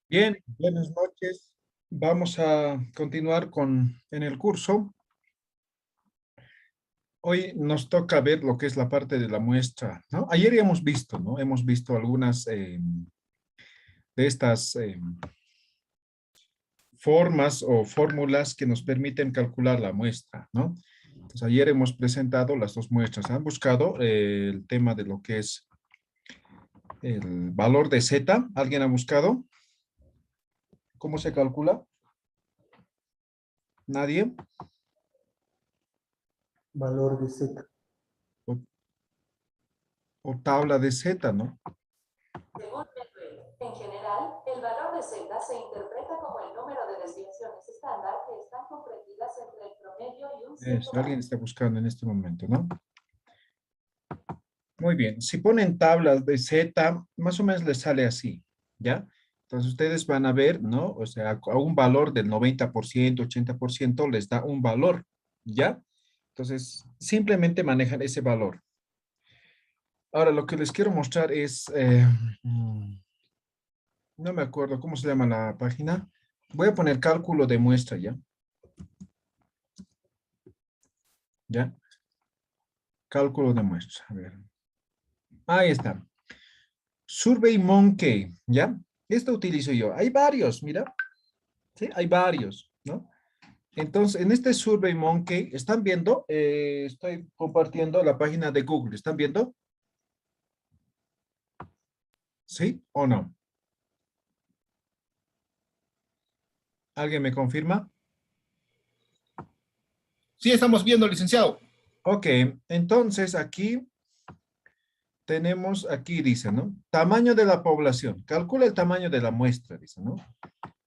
Bien, buenas noches. Vamos a continuar en el curso. Hoy nos toca ver lo que es la parte de la muestra, ¿no? Ayer ya hemos visto, ¿no? Hemos visto algunas de estas formas o fórmulas que nos permiten calcular la muestra, ¿no? Entonces, ayer hemos presentado las dos muestras. Han buscado el tema de lo que es el valor de Z. ¿Alguien ha buscado? ¿Cómo se calcula? ¿Nadie? Valor de Z. O, o tabla de Z, ¿no? Según Medway, en general, el valor de Z se interpreta como el número de desviaciones estándar que están comprendidas entre el promedio y un cierto Alguien está buscando en este momento, ¿no? Muy bien. Si ponen tablas de Z, más o menos les sale así, ¿ya? Entonces ustedes van a ver, ¿no? O sea, a un valor del 90%, 80% les da un valor, ¿ya? Entonces, simplemente manejan ese valor. Ahora, lo que les quiero mostrar es, no me acuerdo cómo se llama la página. Voy a poner cálculo de muestra, ¿ya? ¿Ya? Cálculo de muestra. A ver. Ahí está. Survey Monkey, ¿ya? Esto utilizo yo. Hay varios, mira. Sí, hay varios, ¿no? Entonces, en este Survey Monkey, ¿están viendo? Estoy compartiendo la página de Google. ¿Están viendo? ¿Sí o no? ¿Alguien me confirma? Sí, estamos viendo, licenciado. Ok, entonces aquí tenemos, aquí dice, ¿no? Tamaño de la población. Calcula el tamaño de la muestra, dice, ¿no?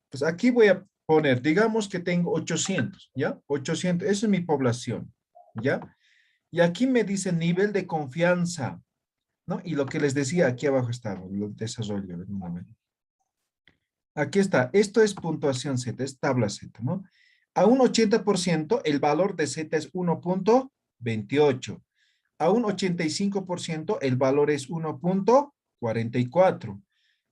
Pues aquí voy a poner, digamos que tengo 800, ¿ya? 800, esa es mi población, ¿ya? Y aquí me dice nivel de confianza, ¿no? Y lo que les decía, aquí abajo está el desarrollo. Un momento. Aquí está, esto es puntuación Z, es tabla Z, ¿no? A un 80% el valor de Z es 1.28. A un 85% el valor es 1.44.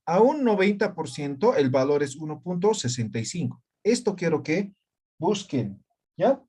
A un 90% el valor es 1.65. Esto quiero que busquen, ¿ya?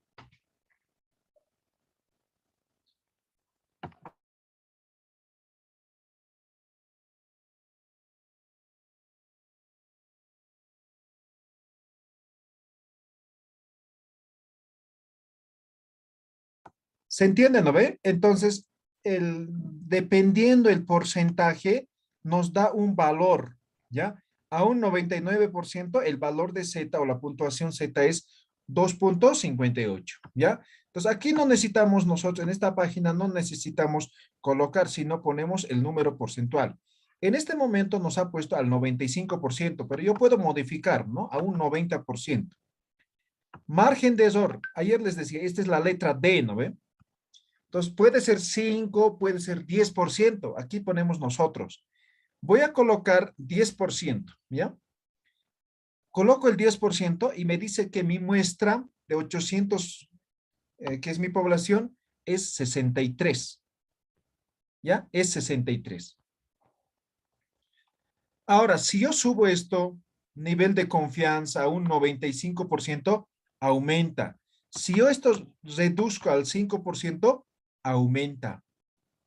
¿Se entiende, no ve? Entonces, dependiendo el porcentaje, nos da un valor, ¿ya? A un 99% el valor de Z o la puntuación Z es 2.58, ¿ya? Entonces, aquí no necesitamos nosotros, en esta página no necesitamos colocar, sino ponemos el número porcentual. En este momento nos ha puesto al 95%, pero yo puedo modificar, ¿no? A un 90%. Margen de error. Ayer les decía, esta es la letra D, ¿no ve? Entonces, puede ser 5, puede ser 10%. Aquí ponemos nosotros. Voy a colocar 10%, ¿ya? Coloco el 10% y me dice que mi muestra de 800, que es mi población, es 63, ¿ya? Es 63. Ahora, si yo subo esto, nivel de confianza a un 95%, aumenta. Si yo esto reduzco al 5%, aumenta.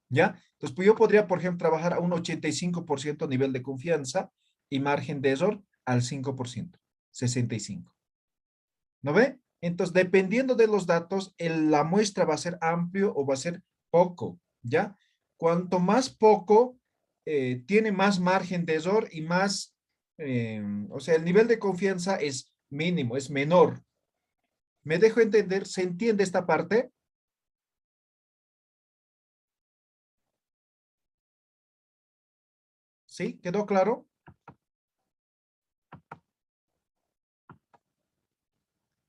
¿Ya? Entonces, pues yo podría, por ejemplo, trabajar a un 85% nivel de confianza y margen de error al 5%, 65. ¿No ve? Entonces, dependiendo de los datos, la muestra va a ser amplio o va a ser poco, ¿ya? Cuanto más poco, tiene más margen de error y más, o sea, el nivel de confianza es mínimo, es menor. ¿Me dejo entender? ¿Se entiende esta parte? ¿Sí? ¿Quedó claro?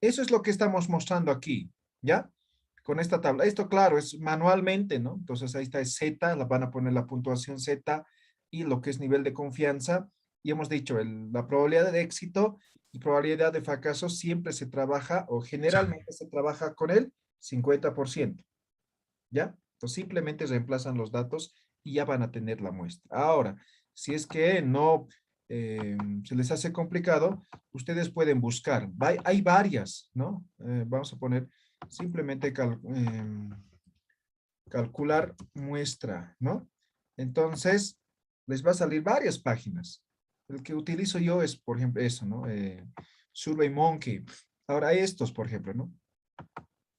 Eso es lo que estamos mostrando aquí, ¿ya? Con esta tabla. Esto, claro, es manualmente, ¿no? Entonces, ahí está es Z, la van a poner la puntuación Z y lo que es nivel de confianza. Y hemos dicho, la probabilidad de éxito y probabilidad de fracaso siempre se trabaja o generalmente se trabaja con el 50%, ¿ya? Entonces, simplemente reemplazan los datos y ya van a tener la muestra. Ahora, si es que no se les hace complicado, ustedes pueden buscar. Hay varias, ¿no? Vamos a poner simplemente calcular muestra, ¿no? Entonces, les va a salir varias páginas. El que utilizo yo es, por ejemplo, eso, ¿no? SurveyMonkey. Ahora hay estos, por ejemplo, ¿no?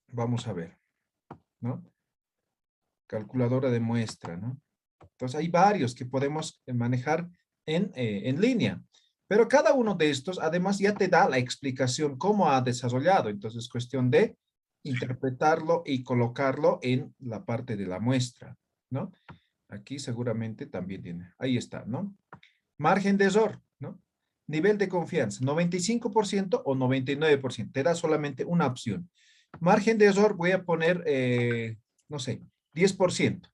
Vamos a ver, ¿no? Calculadora de muestra, ¿no? Entonces hay varios que podemos manejar en línea. Pero cada uno de estos, además, ya te da la explicación cómo ha desarrollado. Entonces, es cuestión de interpretarlo y colocarlo en la parte de la muestra, ¿no? Aquí seguramente también tiene. Ahí está, ¿no? Margen de error, ¿no? Nivel de confianza, 95% o 99%. Te da solamente una opción. Margen de error voy a poner, no sé, 10%,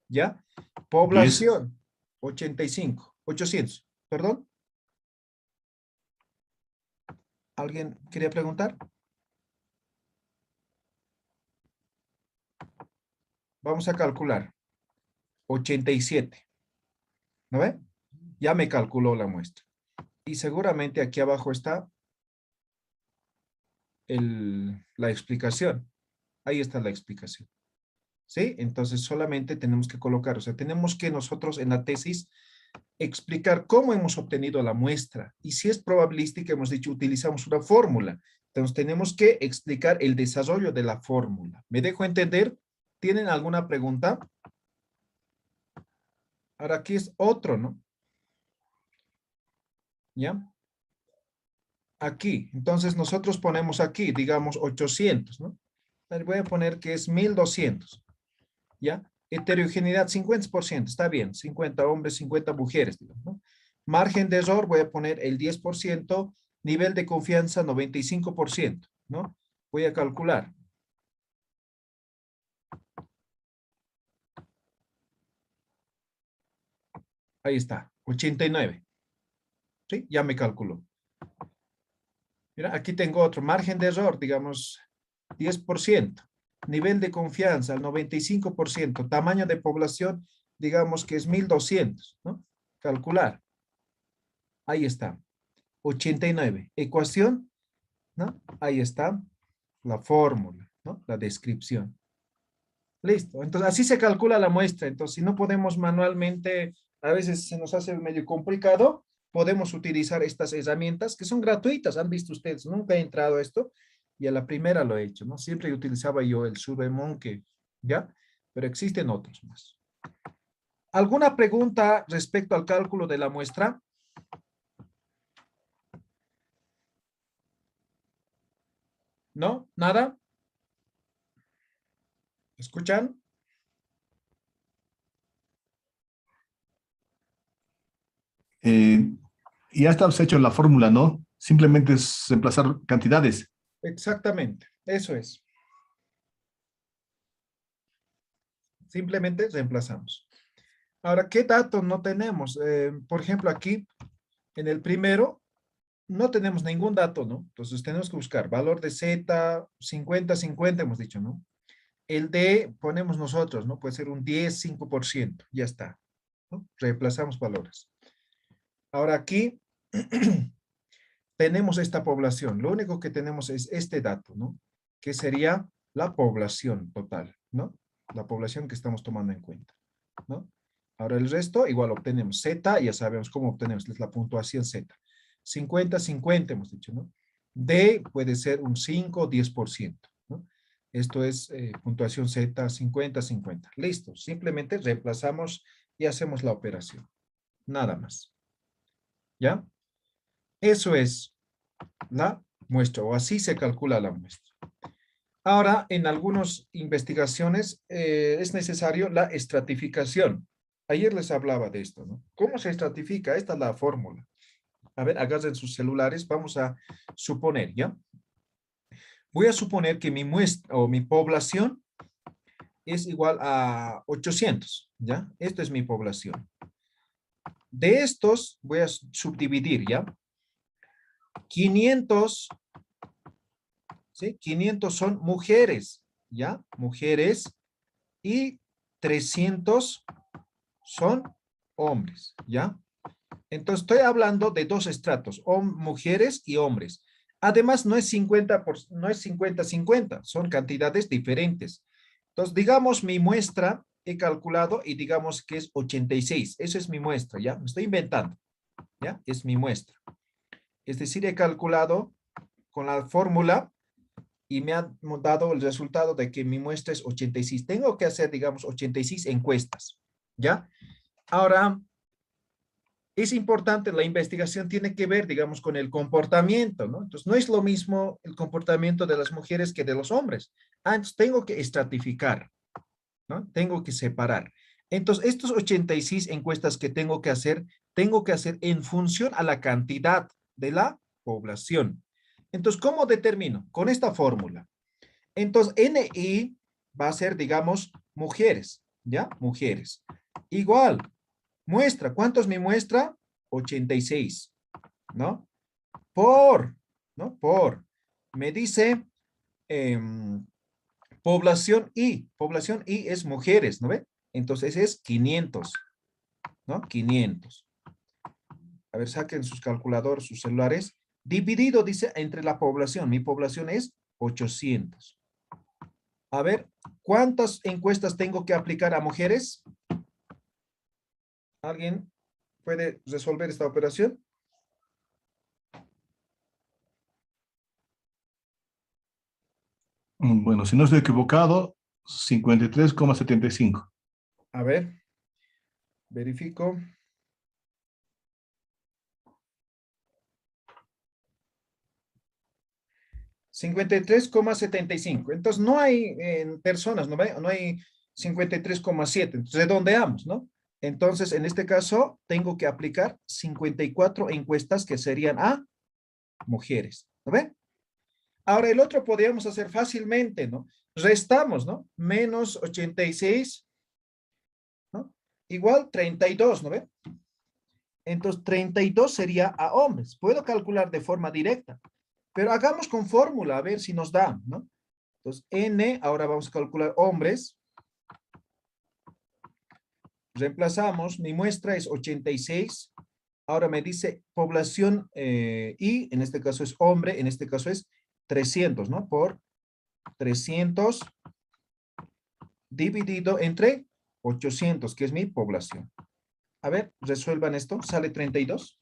¿ya? 10. Población, 85, 800, perdón. ¿Alguien quería preguntar? Vamos a calcular. 87. ¿No ve? Ya me calculó la muestra. Y seguramente aquí abajo está la explicación. Ahí está la explicación. ¿Sí? Entonces solamente tenemos que colocar, o sea, tenemos que nosotros en la tesis explicar cómo hemos obtenido la muestra. Y si es probabilística, hemos dicho, utilizamos una fórmula. Entonces tenemos que explicar el desarrollo de la fórmula. ¿Me dejo entender? ¿Tienen alguna pregunta? Ahora aquí es otro, ¿no? ¿Ya? Aquí. Entonces nosotros ponemos aquí, digamos, 800, ¿no? Voy a poner que es 1200. ¿Ya? Heterogeneidad 50%, está bien, 50 hombres, 50 mujeres, digamos, ¿no? Margen de error, voy a poner el 10%, nivel de confianza 95%, ¿no? Voy a calcular. Ahí está, 89. ¿Sí? Ya me calculó. Mira, aquí tengo otro, margen de error, digamos, 10%. Nivel de confianza, el 95%. Tamaño de población, digamos que es 1200, ¿no? Calcular. Ahí está. 89. Ecuación, ¿no? Ahí está la fórmula, ¿no? La descripción. Listo. Entonces, así se calcula la muestra. Entonces, si no podemos manualmente, a veces se nos hace medio complicado, podemos utilizar estas herramientas que son gratuitas. Han visto ustedes, nunca he entrado a esto y a la primera lo he hecho, ¿no? Siempre utilizaba yo el SurveyMonkey, ¿ya? Pero existen otros más. ¿Alguna pregunta respecto al cálculo de la muestra? ¿No? ¿Nada? ¿Escuchan? Ya está hecho la fórmula, ¿no? Simplemente es reemplazar cantidades. Exactamente, eso es. Simplemente reemplazamos. Ahora, ¿qué datos no tenemos? Por ejemplo, aquí en el primero no tenemos ningún dato, ¿no? Entonces tenemos que buscar valor de Z, 50, 50 hemos dicho, ¿no? El D ponemos nosotros, ¿no? Puede ser un 10, 5%, ya está, ¿no? Reemplazamos valores. Ahora aquí tenemos esta población. Lo único que tenemos es este dato, ¿no? Que sería la población total, ¿no? La población que estamos tomando en cuenta, ¿no? Ahora el resto, igual obtenemos Z, ya sabemos cómo obtenemos, es la puntuación Z. 50, 50 hemos dicho, ¿no? D puede ser un 5 o 10%, ¿no? Esto es puntuación Z, 50, 50. Listo, simplemente reemplazamos y hacemos la operación. Nada más. ¿Ya? Eso es la muestra, o así se calcula la muestra. Ahora, en algunas investigaciones es necesario la estratificación. Ayer les hablaba de esto, ¿no? ¿Cómo se estratifica? Esta es la fórmula. A ver, agarren sus celulares, vamos a suponer, ¿ya? Voy a suponer que mi muestra o mi población es igual a 800, ¿ya? Esto es mi población. De estos voy a subdividir, ¿ya? 500, ¿sí? 500 son mujeres, ¿ya? Mujeres y 300 son hombres, ¿ya? Entonces, estoy hablando de dos estratos, mujeres y hombres. Además, no es 50-50, son cantidades diferentes. Entonces, digamos, mi muestra he calculado y digamos que es 86. Esa es mi muestra, ¿ya? Me estoy inventando, ¿ya? Es mi muestra. Es decir, he calculado con la fórmula y me ha dado el resultado de que mi muestra es 86. Tengo que hacer, digamos, 86 encuestas, ¿ya? Ahora, es importante, la investigación tiene que ver, digamos, con el comportamiento, ¿no? Entonces, no es lo mismo el comportamiento de las mujeres que de los hombres. Entonces, tengo que estratificar, ¿no? Tengo que separar. Entonces, estos 86 encuestas que tengo que hacer en función a la cantidad de la población. Entonces, ¿cómo determino? Con esta fórmula. Entonces, NI va a ser, digamos, mujeres, ¿ya? Mujeres. Igual, muestra. ¿Cuánto es mi muestra? 86, ¿no? ¿No? Me dice población I. Población I es mujeres, ¿no ve? Entonces es 500, ¿no? 500. A ver, saquen sus calculadores, sus celulares. Dividido, dice, entre la población. Mi población es 800. A ver, ¿cuántas encuestas tengo que aplicar a mujeres? ¿Alguien puede resolver esta operación? Bueno, si no estoy equivocado, 53,75. A ver, verifico. 53,75. Entonces, no hay personas, no hay 53,7. Entonces, redondeamos, ¿no? Entonces, en este caso, tengo que aplicar 54 encuestas que serían a mujeres, ¿no ve? Ahora, el otro podríamos hacer fácilmente, ¿no? Restamos, ¿no? Menos 86, ¿no? Igual 32, ¿no ve? Entonces, 32 sería a hombres. Puedo calcular de forma directa, pero hagamos con fórmula, a ver si nos da, ¿no? Entonces, N, ahora vamos a calcular hombres. Reemplazamos, mi muestra es 86. Ahora me dice población I, en este caso es hombre, en este caso es 300, ¿no? Por 300 dividido entre 800, que es mi población. A ver, resuelvan esto, sale 32.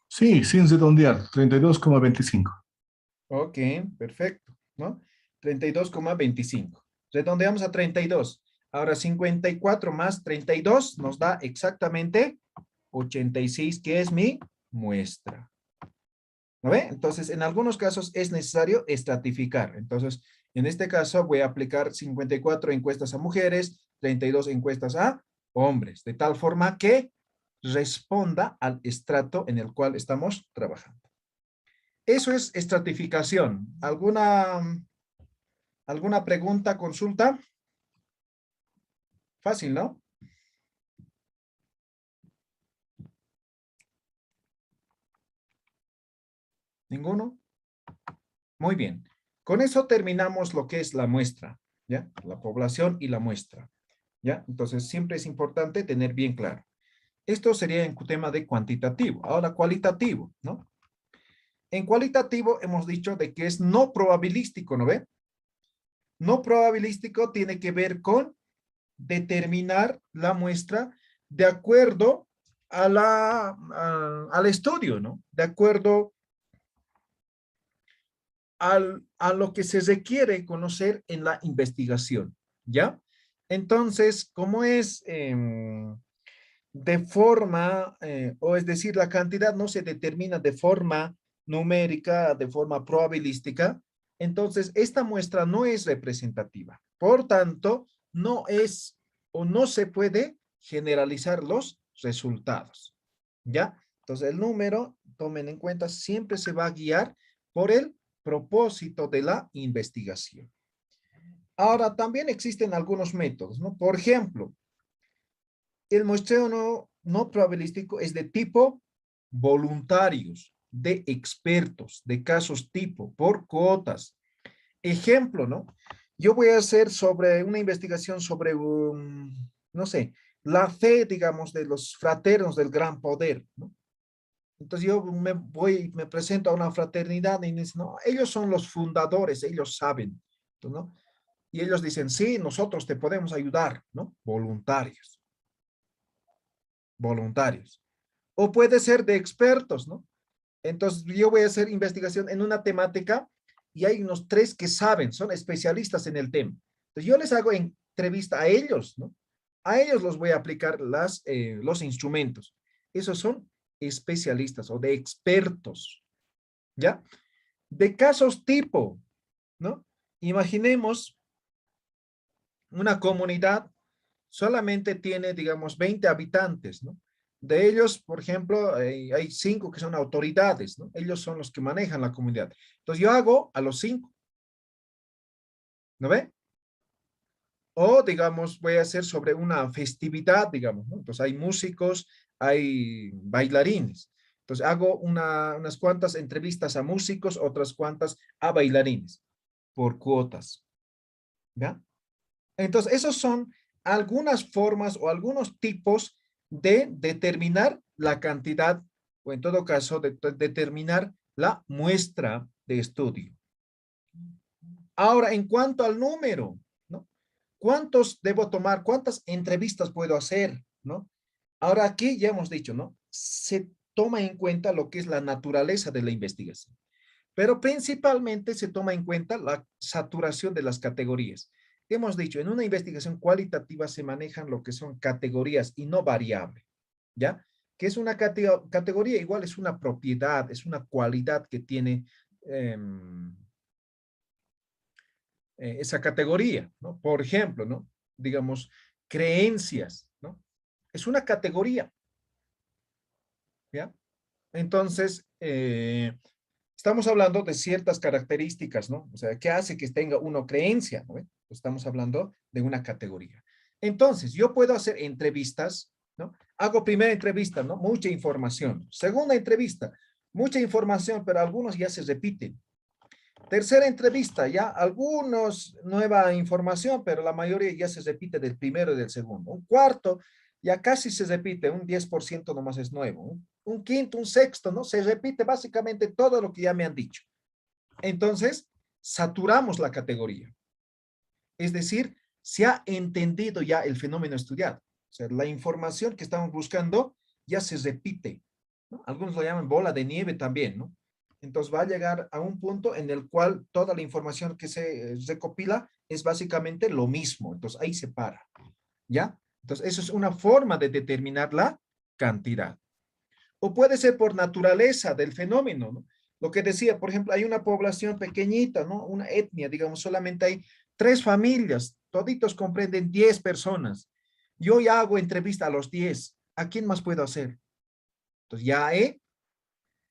Sí, sin redondear, 32,25. Ok, perfecto, ¿no? 32,25. Redondeamos a 32. Ahora 54 más 32 nos da exactamente 86, que es mi muestra. ¿No ve? Entonces, en algunos casos es necesario estratificar. Entonces, en este caso voy a aplicar 54 encuestas a mujeres, 32 encuestas a hombres, de tal forma que responda al estrato en el cual estamos trabajando. Eso es estratificación. ¿Alguna pregunta, consulta? Fácil, ¿no? ¿Ninguno? Muy bien. Con eso terminamos lo que es la muestra, ¿ya? La población y la muestra, ¿ya? Entonces, siempre es importante tener bien claro. Esto sería en tema de cuantitativo. Ahora, cualitativo, ¿no? En cualitativo hemos dicho de que es no probabilístico, ¿no ve? No probabilístico tiene que ver con determinar la muestra de acuerdo al estudio, ¿no? De acuerdo a lo que se requiere conocer en la investigación, ¿ya? Entonces, como es de forma, o es decir, la cantidad no se determina de forma numérica, de forma probabilística, entonces esta muestra no es representativa. Por tanto, no es o no se puede generalizar los resultados, ¿ya? Entonces, el número, tomen en cuenta, siempre se va a guiar por el propósito de la investigación. Ahora, también existen algunos métodos, ¿no? Por ejemplo, el muestreo no probabilístico es de tipo voluntarios, de expertos, de casos tipo, por cuotas. ejemplo, ¿no? Yo voy a hacer sobre una investigación sobre, no sé, la fe, digamos, de los fraternos del gran poder, ¿no? Entonces yo me presento a una fraternidad y me dicen, no, ellos son los fundadores, ellos saben, ¿no? Y ellos dicen, sí, nosotros te podemos ayudar, ¿no? Voluntarios, voluntarios. O puede ser de expertos, ¿no? Entonces yo voy a hacer investigación en una temática y hay unos tres que saben, son especialistas en el tema. Entonces yo les hago entrevista a ellos, ¿no? A ellos los voy a aplicar los instrumentos. Esos son especialistas o de expertos, ¿ya? De casos tipo, ¿no? Imaginemos una comunidad solamente tiene, digamos, 20 habitantes, ¿no? De ellos, por ejemplo, hay 5 que son autoridades, ¿no? Ellos son los que manejan la comunidad. Entonces yo hago a los 5, ¿no ve? O, digamos, voy a hacer sobre una festividad, digamos, ¿no? Entonces hay músicos, hay bailarines. Entonces hago unas cuantas entrevistas a músicos, otras cuantas a bailarines, por cuotas, ¿ya? Entonces, esos son algunas formas o algunos tipos de determinar la cantidad, o en todo caso, de determinar la muestra de estudio. Ahora, en cuanto al número, ¿no? ¿Cuántos debo tomar? ¿Cuántas entrevistas puedo hacer? ¿No? Ahora, aquí ya hemos dicho, ¿no? Se toma en cuenta lo que es la naturaleza de la investigación, pero principalmente se toma en cuenta la saturación de las categorías. Hemos dicho, en una investigación cualitativa se manejan lo que son categorías y no variable, ¿ya? Que es una categoría, igual es una propiedad, es una cualidad que tiene eh, esa categoría, ¿no? Por ejemplo, ¿no? Digamos, creencias, ¿no? Es una categoría, ¿ya? Entonces, estamos hablando de ciertas características, ¿no? O sea, ¿qué hace que tenga uno creencia? ¿No? Estamos hablando de una categoría. Entonces, yo puedo hacer entrevistas, ¿no? Hago primera entrevista, ¿no? Mucha información. Segunda entrevista, mucha información, pero algunos ya se repiten. Tercera entrevista, ya algunos nueva información, pero la mayoría ya se repite del primero y del segundo. Un cuarto, ya casi se repite, un 10% nomás es nuevo. Un quinto, un sexto, ¿no? Se repite básicamente todo lo que ya me han dicho. Entonces, saturamos la categoría. Es decir, se ha entendido ya el fenómeno estudiado. O sea, la información que estamos buscando ya se repite, ¿no? Algunos lo llaman bola de nieve también, ¿no? Entonces va a llegar a un punto en el cual toda la información que se recopila es básicamente lo mismo. Entonces ahí se para, ¿ya? Entonces eso es una forma de determinar la cantidad. O puede ser por naturaleza del fenómeno, ¿no? Lo que decía, por ejemplo, hay una población pequeñita, ¿no? Una etnia, digamos, solamente hay 3 familias, toditos comprenden 10 personas. Yo ya hago entrevista a los 10. ¿A quién más puedo hacer? Entonces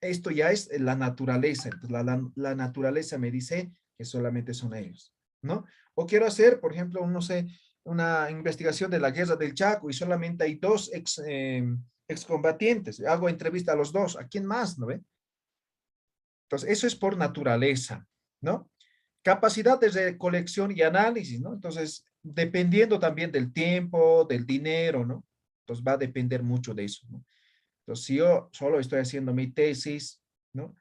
esto ya es la naturaleza. Entonces la naturaleza me dice que solamente son ellos, ¿no? O quiero hacer, por ejemplo, no sé, una investigación de la guerra del Chaco y solamente hay 2 excombatientes. Hago entrevista a los 2. ¿A quién más? ¿No ve? Entonces, eso es por naturaleza, ¿no? Capacidad de recolección y análisis, ¿no? Entonces, dependiendo también del tiempo, del dinero, ¿no? Entonces, va a depender mucho de eso, ¿no? Entonces, si yo solo estoy haciendo mi tesis, ¿no?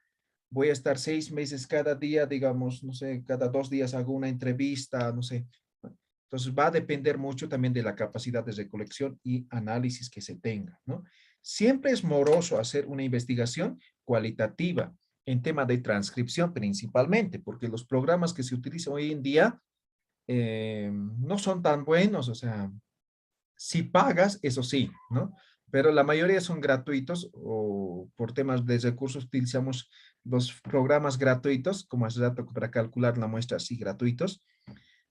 Voy a estar 6 meses cada día, digamos, no sé, cada 2 días hago una entrevista, no sé. ¿No? Entonces, va a depender mucho también de la capacidad de recolección y análisis que se tenga, ¿no? Siempre es moroso hacer una investigación cualitativa en tema de transcripción principalmente, porque los programas que se utilizan hoy en día no son tan buenos, o sea, si pagas, eso sí, ¿no? Pero la mayoría son gratuitos o por temas de recursos utilizamos los programas gratuitos, como hace rato para calcular la muestra, sí, gratuitos.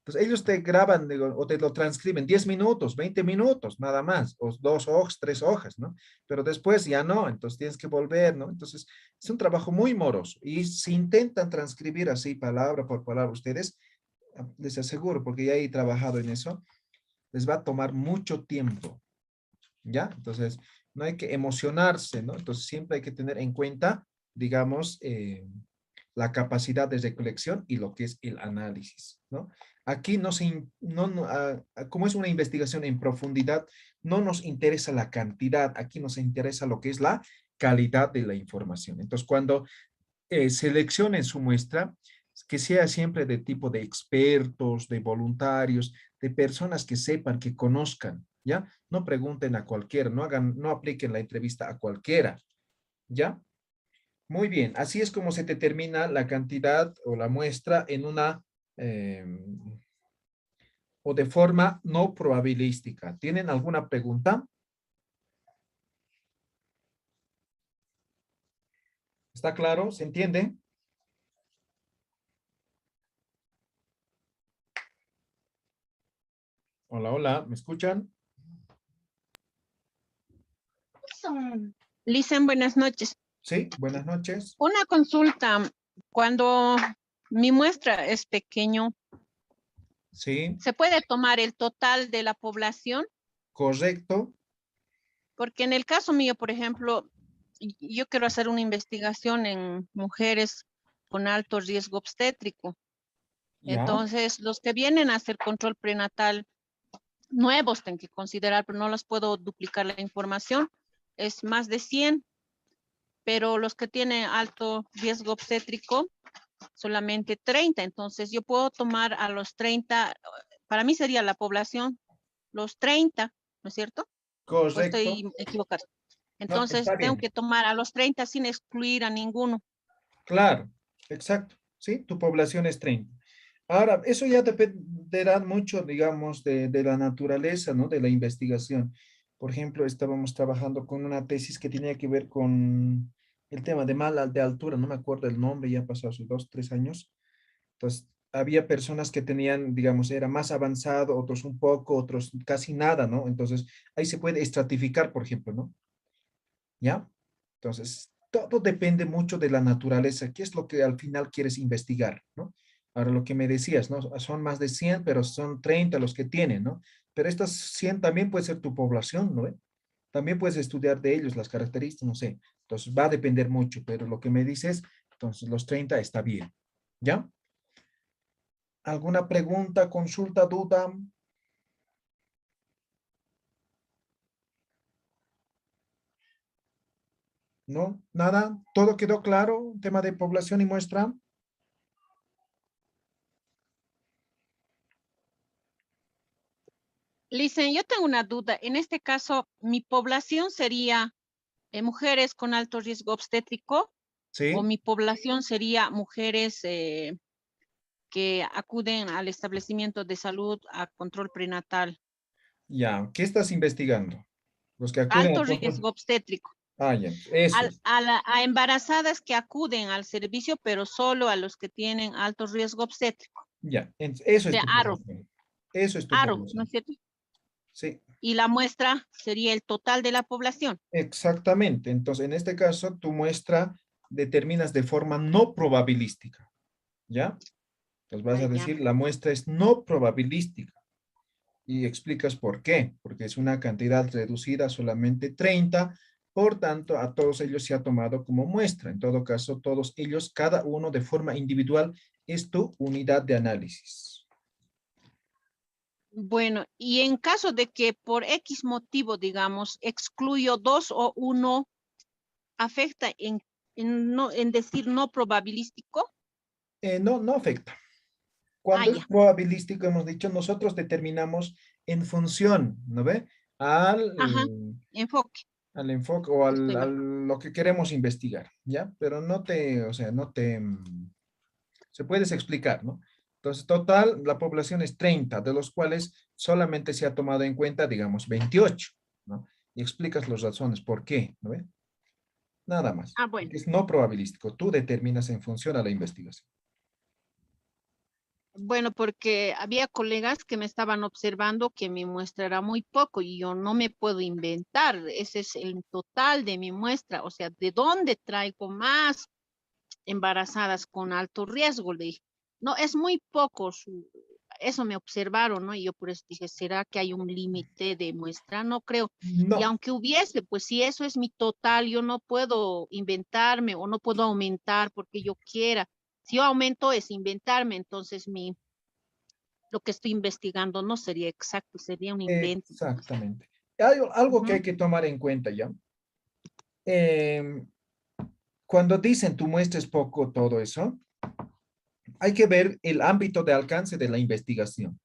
Entonces ellos te graban o te lo transcriben 10 minutos, 20 minutos, nada más, o 2 hojas, 3 hojas, ¿no? Pero después ya no, entonces tienes que volver, ¿no? Entonces es un trabajo muy moroso y si intentan transcribir así palabra por palabra ustedes, les aseguro, porque ya he trabajado en eso, les va a tomar mucho tiempo, ¿ya? Entonces, no hay que emocionarse, ¿no? Entonces, siempre hay que tener en cuenta, digamos, la capacidad de recolección y lo que es el análisis, ¿no? Aquí no se, como es una investigación en profundidad, no nos interesa la cantidad, aquí nos interesa lo que es la calidad de la información. Entonces, cuando seleccionen su muestra, que sea siempre de tipo de expertos, de voluntarios, de personas que sepan, que conozcan, ¿ya? No pregunten a cualquiera, no apliquen la entrevista a cualquiera, ¿ya? Muy bien, así es como se determina la cantidad o la muestra en una eh, o de forma no probabilística. ¿Tienen alguna pregunta? ¿Está claro? ¿Se entiende? Hola, hola, ¿me escuchan? Lisen, buenas noches. Sí, buenas noches. Una consulta. Cuando mi muestra es pequeño, Sí, ¿se puede tomar el total de la población? correcto. Porque en el caso mío, por ejemplo, yo quiero hacer una investigación en mujeres con alto riesgo obstétrico. Ya, Entonces, los que vienen a hacer control prenatal nuevos tengo que considerar, pero no los puedo duplicar la información. Es más de 100, pero los que tienen alto riesgo obstétrico, solamente 30. Entonces, yo puedo tomar a los 30, para mí sería la población, los 30, ¿no es cierto? ¿O correcto. estoy equivocada? No, Entonces, está tengo bien. que tomar a los 30 sin excluir a ninguno. Claro, exacto. Sí, tu población es 30. Ahora, eso ya dependerá mucho, digamos, de la naturaleza, ¿no? De la investigación. Por ejemplo, estábamos trabajando con una tesis que tenía que ver con el tema de de altura, no me acuerdo el nombre, ya pasó hace 2, 3 años. Entonces, había personas que tenían, digamos, era más avanzado, otros un poco, otros casi nada, ¿no? Entonces, ahí se puede estratificar, por ejemplo, ¿no? ¿Ya? Entonces, todo depende mucho de la naturaleza, qué es lo que al final quieres investigar, ¿no? Ahora, lo que me decías, ¿no? Son más de 100, pero son 30 los que tienen, ¿no? Pero estas 100 también puede ser tu población, ¿no? También puedes estudiar de ellos las características, no sé. Entonces, va a depender mucho, pero lo que me dices, entonces los 30 está bien, ¿ya? ¿Alguna pregunta, consulta, duda? ¿No? ¿Nada? ¿Todo quedó claro? Tema de población y muestra. Listen, yo tengo una duda. En este caso, mi población sería mujeres con alto riesgo obstétrico o ¿Sí? mi población sería mujeres que acuden al establecimiento de salud a control prenatal. Ya, ¿qué estás investigando? Los que acuden Alto a control. riesgo obstétrico. Ah, ya, eso es. A embarazadas que acuden al servicio, pero solo a los que tienen alto riesgo obstétrico. Ya, eso es De tu ARO, población. Eso es tu ARO, ¿no es población. cierto? Sí, Y la muestra sería el total de la población. exactamente. Entonces, en este caso, tu muestra determinas de forma no probabilística. ¿Ya? Entonces vas Ah, a ya. decir, la muestra es no probabilística. Y explicas por qué. Porque es una cantidad reducida, solamente 30. Por tanto, a todos ellos se ha tomado como muestra. En todo caso, todos ellos, cada uno de forma individual, es tu unidad de análisis. Bueno, y en caso de que por X motivo, digamos, excluyo dos o uno, ¿afecta no, en decir no probabilístico? No, no afecta. Ah, Cuando es ya. probabilístico, hemos dicho, nosotros determinamos en función, ¿no ve? Ajá. Al, Enfoque. al enfoque o Estoy a mal. lo que queremos investigar, ¿ya? Pero o sea, se puedes explicar, ¿no? Entonces, total, la población es 30, de los cuales solamente se ha tomado en cuenta, digamos, 28, ¿no? Y explicas las razones, ¿por qué? ¿No ve? Nada más. Ah, bueno. Porque es no probabilístico. Tú determinas en función a la investigación. Bueno, porque había colegas que me estaban observando que mi muestra era muy poco y yo no me puedo inventar. Ese es el total de mi muestra. O sea, ¿de dónde traigo más embarazadas con alto riesgo? Le dije, no, es muy poco. Eso me observaron, ¿no? Y yo por eso dije, ¿será que hay un límite de muestra? No creo. Y No, aunque hubiese, pues si eso es mi total, yo no puedo inventarme o no puedo aumentar porque yo quiera. Si yo aumento es inventarme, entonces lo que estoy investigando no sería exacto, sería un invento. Exactamente. Hay algo que Ujú. hay que tomar en cuenta ya. Em, Cuando dicen tú muestres poco todo eso, hay que ver el ámbito de alcance de la investigación.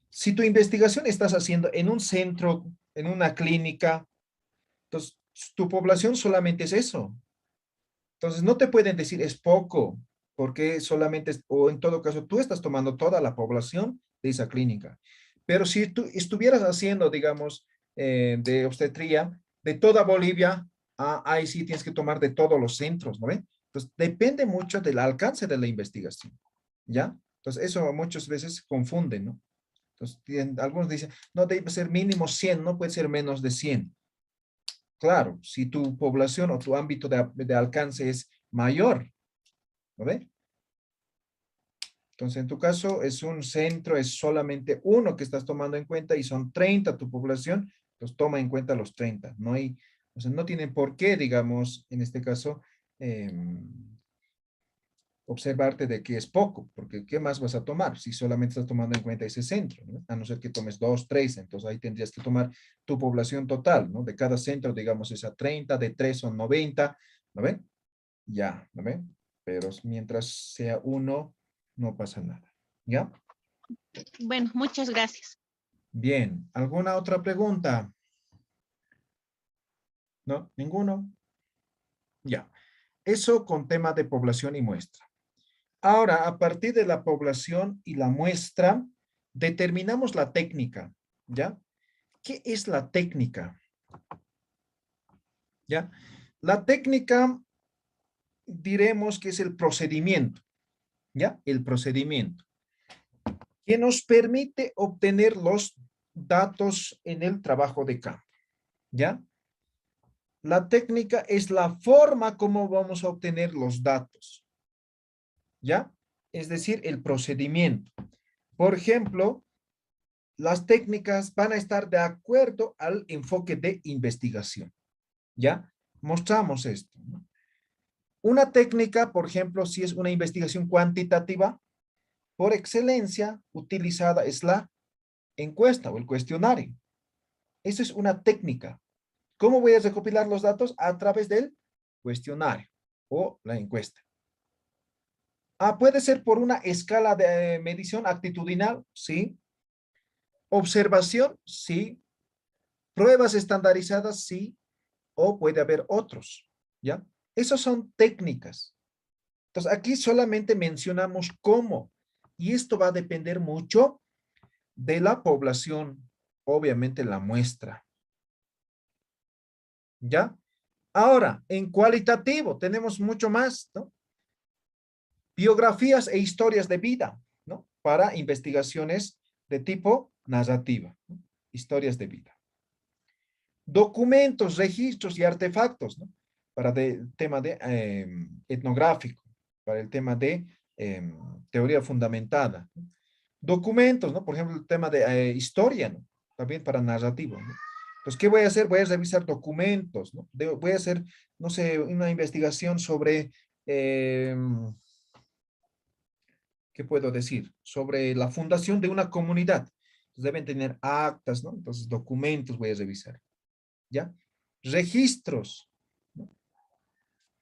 Si tu investigación estás haciendo en un centro, en una clínica, entonces tu población solamente es eso. Entonces no te pueden decir es poco, porque solamente, o en todo caso, tú estás tomando toda la población de esa clínica. Pero si tú estuvieras haciendo, digamos, de obstetría de toda Bolivia, ahí sí tienes que tomar de todos los centros, ¿no ve? Entonces depende mucho del alcance de la investigación, ¿ya? Entonces eso muchas veces confunden, ¿no? Entonces algunos dicen, no, debe ser mínimo 100, no puede ser menos de 100. Claro, si tu población o tu ámbito de alcance es mayor, ¿no ve? Entonces, en tu caso, es un centro, es solamente uno que estás tomando en cuenta y son 30 tu población, pues toma en cuenta los 30. No hay, o sea, no tienen por qué, digamos, en este caso, observarte de que es poco, porque ¿qué más vas a tomar si solamente estás tomando en cuenta ese centro, ¿no? A no ser que tomes 2, 3, entonces ahí tendrías que tomar tu población total, ¿no? De cada centro, digamos, es a 30, de 3 son 90, ¿no ven? Ya, ¿no ven? Pero mientras sea uno, no pasa nada, ¿ya? Bueno, muchas gracias. Bien, ¿alguna otra pregunta? ¿No? ¿Ninguno? Ya. Eso con tema de población y muestra. Ahora, a partir de la población y la muestra, determinamos la técnica, ¿ya? ¿Qué es la técnica? ¿Ya? La técnica, diremos que es el procedimiento, ¿ya? El procedimiento que nos permite obtener los datos en el trabajo de campo, ¿ya? La técnica es la forma como vamos a obtener los datos, ¿ya? Es decir, el procedimiento. Por ejemplo, las técnicas van a estar de acuerdo al enfoque de investigación, ¿ya? Mostramos esto, ¿no? Una técnica, por ejemplo, si es una investigación cuantitativa, por excelencia utilizada es la encuesta o el cuestionario. Eso es una técnica. ¿Cómo voy a recopilar los datos? A través del cuestionario o la encuesta. Puede ser por una escala de medición actitudinal, sí. Observación, sí. Pruebas estandarizadas, sí. O puede haber otros, ¿ya? Esas son técnicas. Entonces, aquí solamente mencionamos cómo. Y esto va a depender mucho de la población, obviamente la muestra, ¿ya? Ahora, en cualitativo tenemos mucho más, ¿no? Biografías e historias de vida, ¿no? Para investigaciones de tipo narrativa, ¿no? Historias de vida. Documentos, registros y artefactos, ¿no? Para el tema de etnográfico, para el tema de teoría fundamentada, ¿no? Documentos, ¿no? Por ejemplo, el tema de historia, ¿no? También para narrativo, ¿no? Entonces, ¿qué voy a hacer? Voy a revisar documentos, ¿no? Voy a hacer, no sé, una investigación sobre, ¿qué puedo decir? Sobre la fundación de una comunidad. Entonces, deben tener actas, ¿no? Entonces, documentos voy a revisar, ¿ya? Registros, ¿no?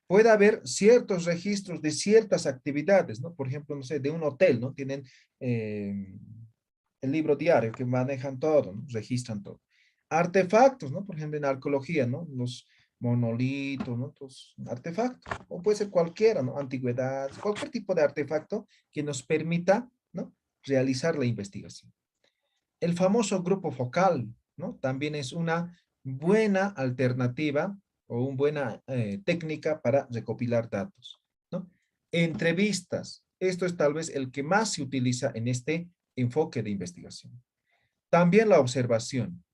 Puede haber ciertos registros de ciertas actividades, ¿no? Por ejemplo, no sé, de un hotel, ¿no? Tienen el libro diario que manejan todo, ¿no? Registran todo. Artefactos, ¿no? Por ejemplo, en arqueología, ¿no? Los monolitos, ¿no? Los artefactos, o puede ser cualquiera, ¿no? Antigüedad, cualquier tipo de artefacto que nos permita, ¿no? Realizar la investigación. El famoso grupo focal, ¿no? También es una buena alternativa o una buena técnica para recopilar datos, ¿no? Entrevistas, esto es tal vez el que más se utiliza en este enfoque de investigación. También la observación,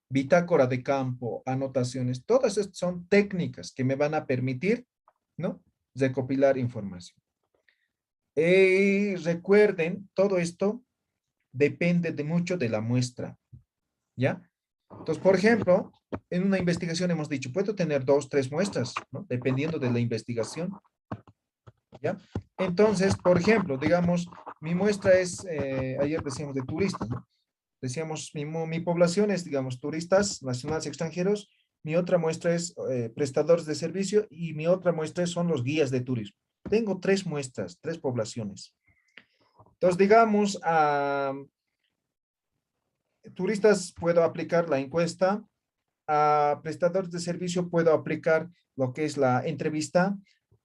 bitácora de campo, anotaciones, todas estas son técnicas que me van a permitir, ¿no? Recopilar información. Recuerden, todo esto depende de mucho de la muestra, ¿ya? Entonces, por ejemplo, en una investigación hemos dicho, puedo tener 2, 3 muestras, ¿no? Dependiendo de la investigación. ¿ya? Entonces, por ejemplo, digamos, mi muestra es, ayer decíamos de turistas, ¿no? Decíamos, mi población es, digamos, turistas nacionales y extranjeros, mi otra muestra es prestadores de servicio y mi otra muestra son los guías de turismo. Tengo tres muestras, tres poblaciones. Entonces, digamos, a turistas puedo aplicar la encuesta, a prestadores de servicio puedo aplicar lo que es la entrevista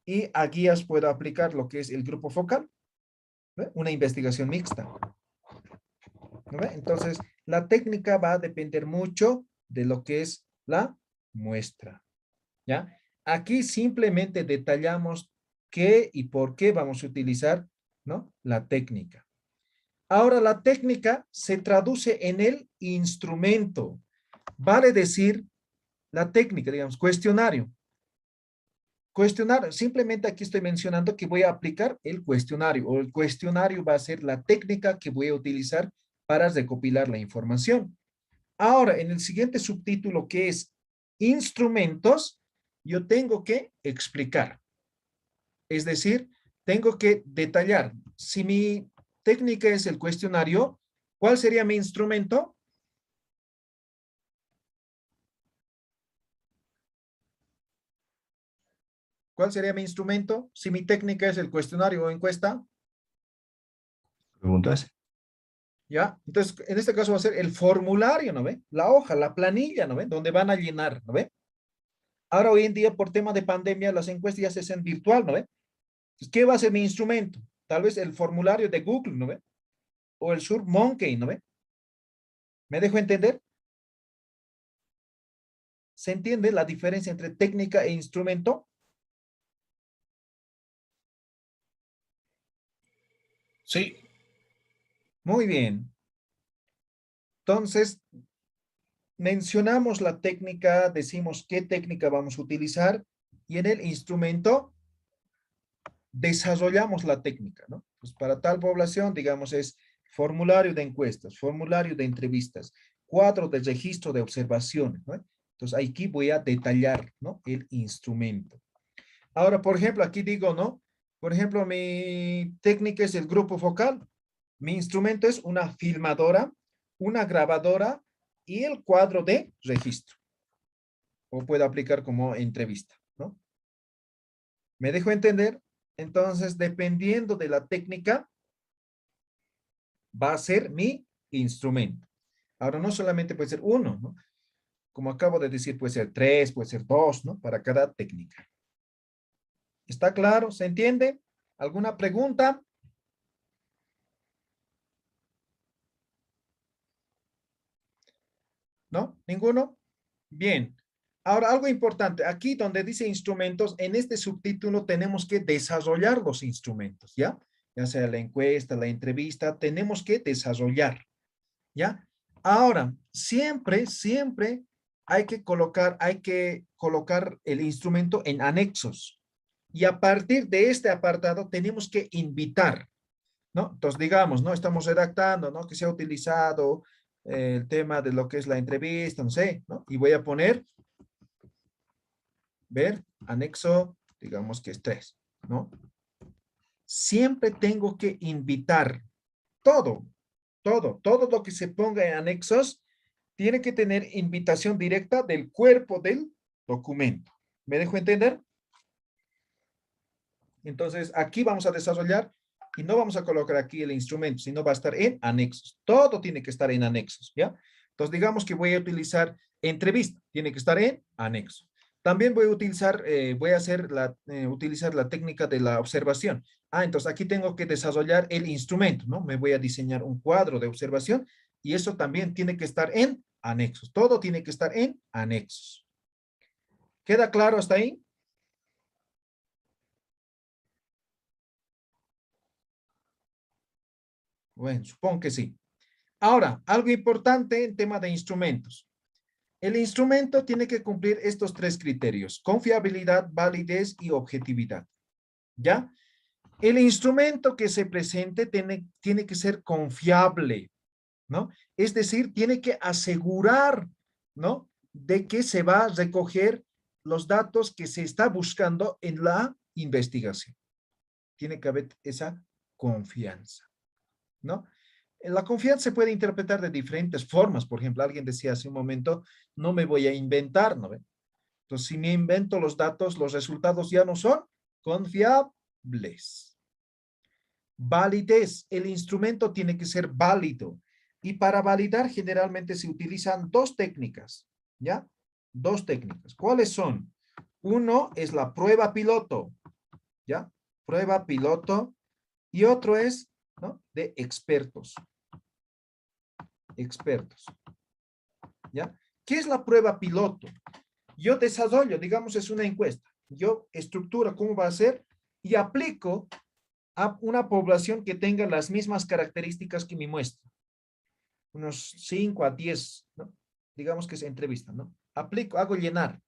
y a guías puedo aplicar lo que es el grupo focal, ¿ve? Una investigación mixta. ¿No ve? Entonces, la técnica va a depender mucho de lo que es la muestra, ¿ya? Aquí simplemente detallamos qué y por qué vamos a utilizar, ¿no? La técnica. Ahora, la técnica se traduce en el instrumento. Vale decir, la técnica, digamos, cuestionario. Cuestionario, simplemente aquí estoy mencionando que voy a aplicar el cuestionario o el cuestionario va a ser la técnica que voy a utilizar para recopilar la información. Ahora, en el siguiente subtítulo que es instrumentos, yo tengo que explicar. Es decir, tengo que detallar. Si mi técnica es el cuestionario, ¿cuál sería mi instrumento? ¿Cuál sería mi instrumento? Si mi técnica es el cuestionario o encuesta, Preguntas. ¿ya? Entonces, en este caso va a ser el formulario, ¿no ve? La hoja, la planilla, ¿no ve? Donde van a llenar, ¿no ve? Ahora, hoy en día, por tema de pandemia, las encuestas ya se hacen virtual, ¿no ve? Entonces, ¿qué va a ser mi instrumento? Tal vez el formulario de Google, ¿no ve? O el SurMonkey, ¿no ve? ¿Me dejo entender? ¿Se entiende la diferencia entre técnica e instrumento? Sí, Muy bien. Entonces, mencionamos la técnica, decimos qué técnica vamos a utilizar y en el instrumento desarrollamos la técnica, ¿no? Pues para tal población, digamos, es formulario de encuestas, formulario de entrevistas, cuadro de registro de observaciones, ¿no? Entonces, aquí voy a detallar, ¿no? El instrumento. Ahora, por ejemplo, aquí digo, ¿no? Por ejemplo, mi técnica es el grupo focal. Mi instrumento es una filmadora, una grabadora y el cuadro de registro. O puedo aplicar como entrevista, ¿no? ¿Me dejo entender? Entonces, dependiendo de la técnica, va a ser mi instrumento. Ahora, no solamente puede ser uno, ¿no? Como acabo de decir, puede ser tres, puede ser dos, ¿no? Para cada técnica. ¿Está claro? ¿Se entiende? ¿Alguna pregunta? ¿No? ¿Ninguno? Bien. Ahora, algo importante. Aquí donde dice instrumentos, en este subtítulo tenemos que desarrollar los instrumentos, ¿ya? Ya sea la encuesta, la entrevista, tenemos que desarrollar, ¿ya? Ahora, siempre hay que colocar el instrumento en anexos. Y a partir de este apartado tenemos que invitar, ¿no? Entonces, digamos, ¿no? Estamos redactando, ¿no? Que se ha utilizado el tema de lo que es la entrevista, no sé, ¿no? Y voy a poner, ver, anexo, digamos que es 3, ¿no? Siempre tengo que invitar todo, todo lo que se ponga en anexos tiene que tener invitación directa del cuerpo del documento. ¿Me dejo entender? Entonces, aquí vamos a desarrollar y no vamos a colocar aquí el instrumento, sino va a estar en anexos. Todo tiene que estar en anexos, ¿ya? Entonces, digamos que voy a utilizar entrevista, tiene que estar en anexo. También voy a utilizar, utilizar la técnica de la observación. Entonces aquí tengo que desarrollar el instrumento, ¿no? Me voy a diseñar un cuadro de observación y eso también tiene que estar en anexos. Todo tiene que estar en anexos. ¿Queda claro hasta ahí? Bueno, supongo que sí. Ahora, algo importante en tema de instrumentos. El instrumento tiene que cumplir estos tres criterios: confiabilidad, validez y objetividad. ¿Ya? El instrumento que se presente tiene que ser confiable, ¿no? Es decir, tiene que asegurar, ¿no? De que se va a recoger los datos que se está buscando en la investigación. Tiene que haber esa confianza, ¿no? La confianza se puede interpretar de diferentes formas. Por ejemplo, alguien decía hace un momento, no me voy a inventar, ¿no ve? Entonces, si me invento los datos, los resultados ya no son confiables. Validez, el instrumento tiene que ser válido. Y para validar generalmente se utilizan dos técnicas, ¿ya? Dos técnicas. ¿Cuáles son? Uno es la prueba piloto, ¿ya? Prueba piloto. Y otro es, ¿no? De expertos. Expertos, ¿ya? ¿Qué es la prueba piloto? Yo desarrollo, digamos, es una encuesta. Yo estructuro cómo va a ser y aplico a una población que tenga las mismas características que mi muestra. Unos 5 a 10, ¿no? Digamos que es entrevista, ¿no? Aplico, hago llenar.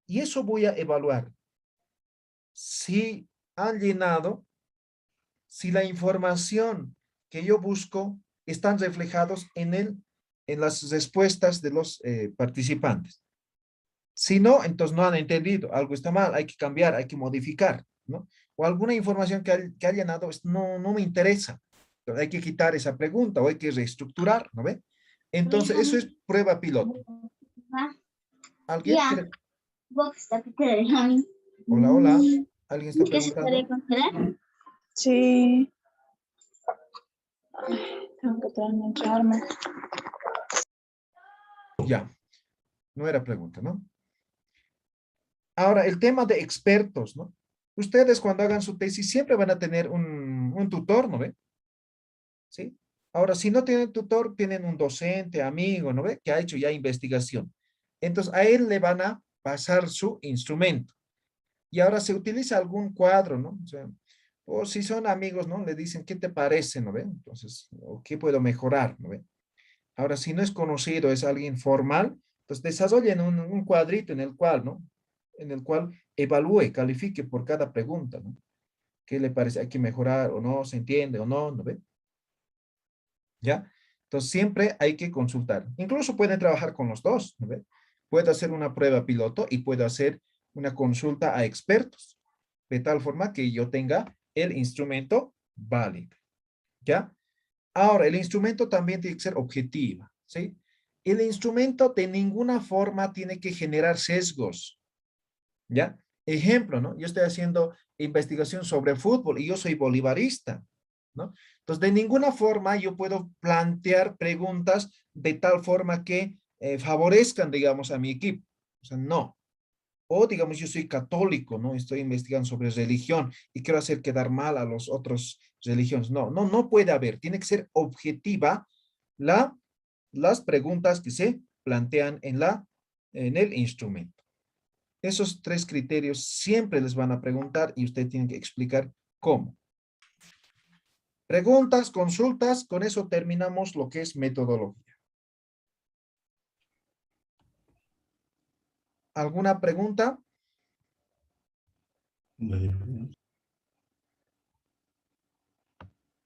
Y eso voy a evaluar. Si han llenado, si la información que yo busco están reflejados en las respuestas de los participantes. Si no, entonces no han entendido, algo está mal, hay que cambiar, hay que modificar, ¿no? O alguna información que ha llenado no me interesa. Entonces hay que quitar esa pregunta o hay que reestructurar, ¿no ve? Entonces, eso es prueba piloto. ¿Alguien? Hola, hola. ¿Alguien está preguntando? Sí. Tengo que transmutarme. Ya, no era pregunta, ¿no? Ahora, el tema de expertos, ¿no? Ustedes cuando hagan su tesis siempre van a tener un tutor, ¿no ve? ¿Sí? Ahora, si no tienen tutor, tienen un docente, amigo, ¿no ve? Que ha hecho ya investigación. Entonces, a él le van a pasar su instrumento. Y ahora se utiliza algún cuadro, ¿no? O sea, o si son amigos, ¿no? Le dicen, ¿qué te parece, no ve? Entonces, o ¿qué puedo mejorar, no ve? Ahora, si no es conocido, es alguien formal, pues desarrollen un cuadrito en el cual, ¿no? En el cual evalúe, califique por cada pregunta, ¿no? ¿Qué le parece? ¿Hay que mejorar o no? ¿Se entiende o no? ¿No ve? ¿Ya? Entonces, siempre hay que consultar. Incluso pueden trabajar con los dos, ¿no ve? Puedo hacer una prueba piloto y puedo hacer una consulta a expertos, de tal forma que yo tenga el instrumento válido, ¿ya? Ahora, el instrumento también tiene que ser objetivo, ¿sí? El instrumento de ninguna forma tiene que generar sesgos, ¿ya? Ejemplo, ¿no? Yo estoy haciendo investigación sobre fútbol y yo soy bolivarista, ¿no? Entonces, de ninguna forma yo puedo plantear preguntas de tal forma que favorezcan, digamos, a mi equipo. O sea, no. O, digamos, yo soy católico, ¿no? Estoy investigando sobre religión y quiero hacer quedar mal a los otros religiones. No puede haber. Tiene que ser objetiva las preguntas que se plantean en el instrumento. Esos tres criterios siempre les van a preguntar y usted tiene que explicar cómo. Preguntas, consultas, con eso terminamos lo que es metodología. ¿Alguna pregunta?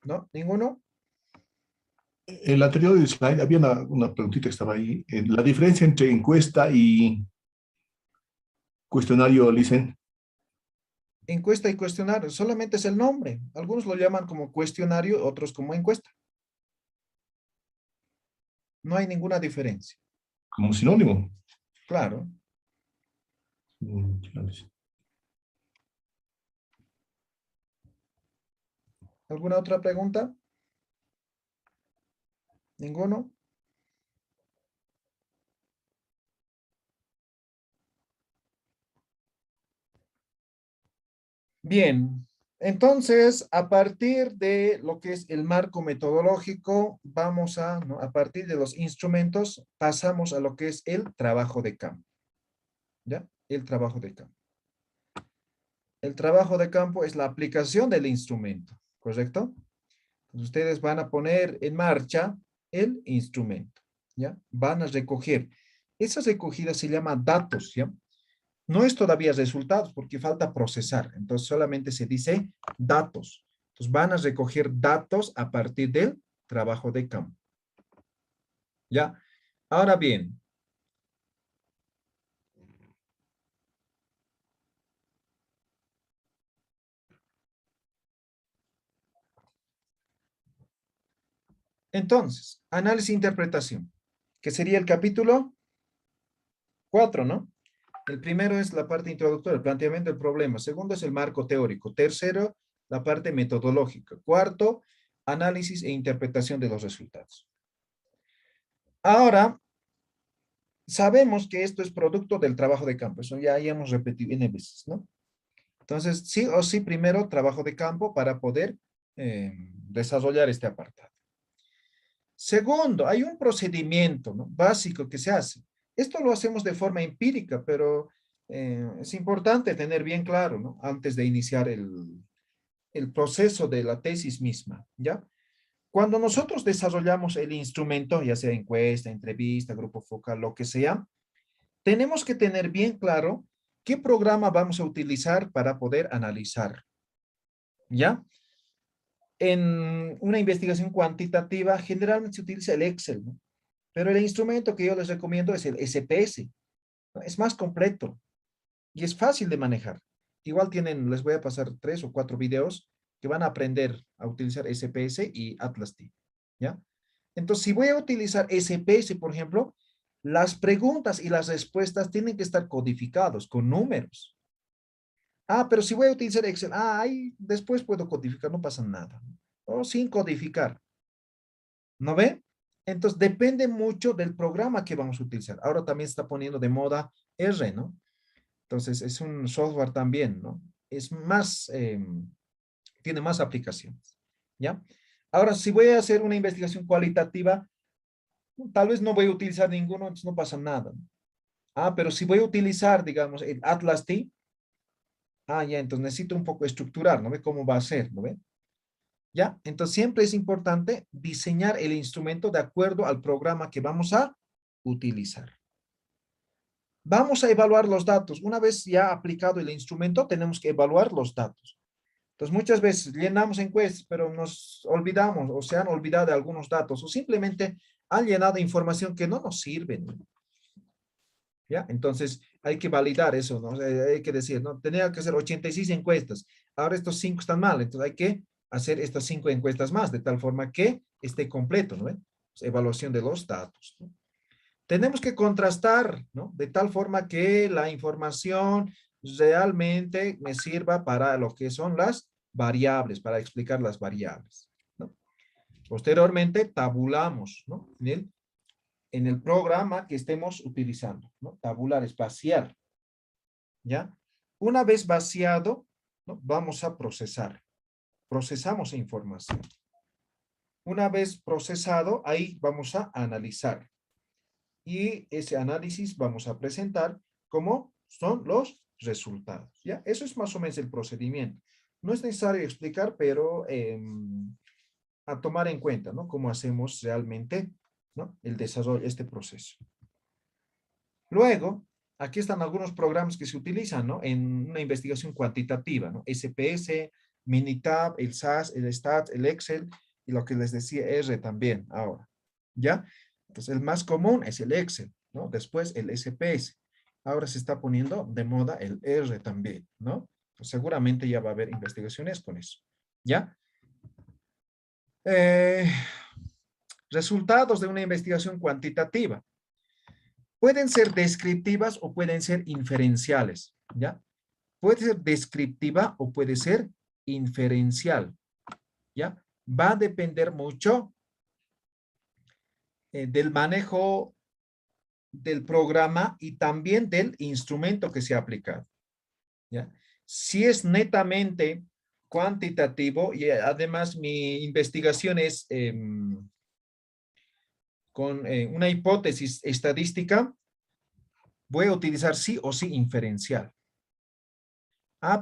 ¿No? ¿Ninguno? En el anterior slide había una preguntita que estaba ahí. La diferencia entre encuesta y cuestionario, Licen. Encuesta y cuestionario, solamente es el nombre. Algunos lo llaman como cuestionario, otros como encuesta. No hay ninguna diferencia. Como un sinónimo. Claro. ¿Alguna otra pregunta? ¿Ninguno? Bien, entonces a partir de lo que es el marco metodológico, vamos a, ¿no? A partir de los instrumentos, pasamos a lo que es el trabajo de campo. ¿Ya? El trabajo de campo. El trabajo de campo es la aplicación del instrumento, ¿correcto? Entonces, ustedes van a poner en marcha el instrumento, ¿ya? Van a recoger. Esa recogida se llama datos, ¿ya? No es todavía resultados porque falta procesar. Entonces solamente se dice datos. Entonces van a recoger datos a partir del trabajo de campo. ¿Ya? Ahora bien. Entonces, análisis e interpretación, que sería el capítulo 4, ¿no? El primero es la parte introductoria, el planteamiento del problema. Segundo es el marco teórico. Tercero, la parte metodológica. Cuarto, análisis e interpretación de los resultados. Ahora, sabemos que esto es producto del trabajo de campo. Eso ya hemos repetido N veces, ¿no? Entonces, sí o sí, primero trabajo de campo para poder desarrollar este apartado. Segundo, hay un procedimiento, ¿no?, básico que se hace. Esto lo hacemos de forma empírica, pero es importante tener bien claro, ¿no?, antes de iniciar el proceso de la tesis misma, ¿ya? Cuando nosotros desarrollamos el instrumento, ya sea encuesta, entrevista, grupo focal, lo que sea, tenemos que tener bien claro qué programa vamos a utilizar para poder analizar, ¿ya? En una investigación cuantitativa, generalmente se utiliza el Excel, ¿no? Pero el instrumento que yo les recomiendo es el SPS, ¿no? Es más completo y es fácil de manejar. Igual les voy a pasar 3 o 4 videos que van a aprender a utilizar SPS y Atlas T, ¿ya? Entonces, si voy a utilizar SPS, por ejemplo, las preguntas y las respuestas tienen que estar codificados con números. Ah, pero si voy a utilizar Excel, ahí después puedo codificar, no pasa nada. O sin codificar. ¿No ve? Entonces, depende mucho del programa que vamos a utilizar. Ahora también se está poniendo de moda R, ¿no? Entonces, es un software también, ¿no? Es más, tiene más aplicaciones, ¿ya? Ahora, si voy a hacer una investigación cualitativa, tal vez no voy a utilizar ninguno, entonces no pasa nada, ¿no? Ah, pero si voy a utilizar, digamos, el Atlas T, ya, entonces necesito un poco estructurar, ¿no ve? ¿Cómo va a ser, no ve? ¿Ya? Entonces siempre es importante diseñar el instrumento de acuerdo al programa que vamos a utilizar. Vamos a evaluar los datos. Una vez ya aplicado el instrumento, tenemos que evaluar los datos. Entonces muchas veces llenamos encuestas, pero nos olvidamos o se han olvidado de algunos datos o simplemente han llenado información que no nos sirve, ¿no? ¿Ya? Entonces hay que validar eso, ¿no? O sea, hay que decir, ¿no? Tenía que hacer 86 encuestas. Ahora estos 5 están mal, entonces hay que hacer estas 5 encuestas más, de tal forma que esté completo, ¿no? Pues, evaluación de los datos, ¿no? Tenemos que contrastar, ¿no? De tal forma que la información realmente me sirva para lo que son las variables, para explicar las variables, ¿no? Posteriormente, tabulamos, ¿no? En el programa que estemos utilizando, ¿no? Tabular es vaciar, ¿ya? Una vez vaciado, ¿no?, vamos a procesar. Procesamos información. Una vez procesado, ahí vamos a analizar. Y ese análisis vamos a presentar como son los resultados, ¿ya? Eso es más o menos el procedimiento. No es necesario explicar, pero a tomar en cuenta, ¿no? Cómo hacemos realmente, ¿no?, el desarrollo, este proceso. Luego, aquí están algunos programas que se utilizan, ¿no?, en una investigación cuantitativa, ¿no? SPS, Minitab, el SAS, el STAT, el Excel y lo que les decía R también ahora, ¿ya? Entonces, el más común es el Excel, ¿no? Después el SPS. Ahora se está poniendo de moda el R también, ¿no? Pues seguramente ya va a haber investigaciones con eso, ¿ya? Resultados de una investigación cuantitativa. Pueden ser descriptivas o pueden ser inferenciales, ¿ya? Puede ser descriptiva o puede ser inferencial, ¿ya? Va a depender mucho del manejo del programa y también del instrumento que se ha aplicado, ¿ya? Si es netamente cuantitativo y además mi investigación es con una hipótesis estadística, voy a utilizar sí o sí inferencial.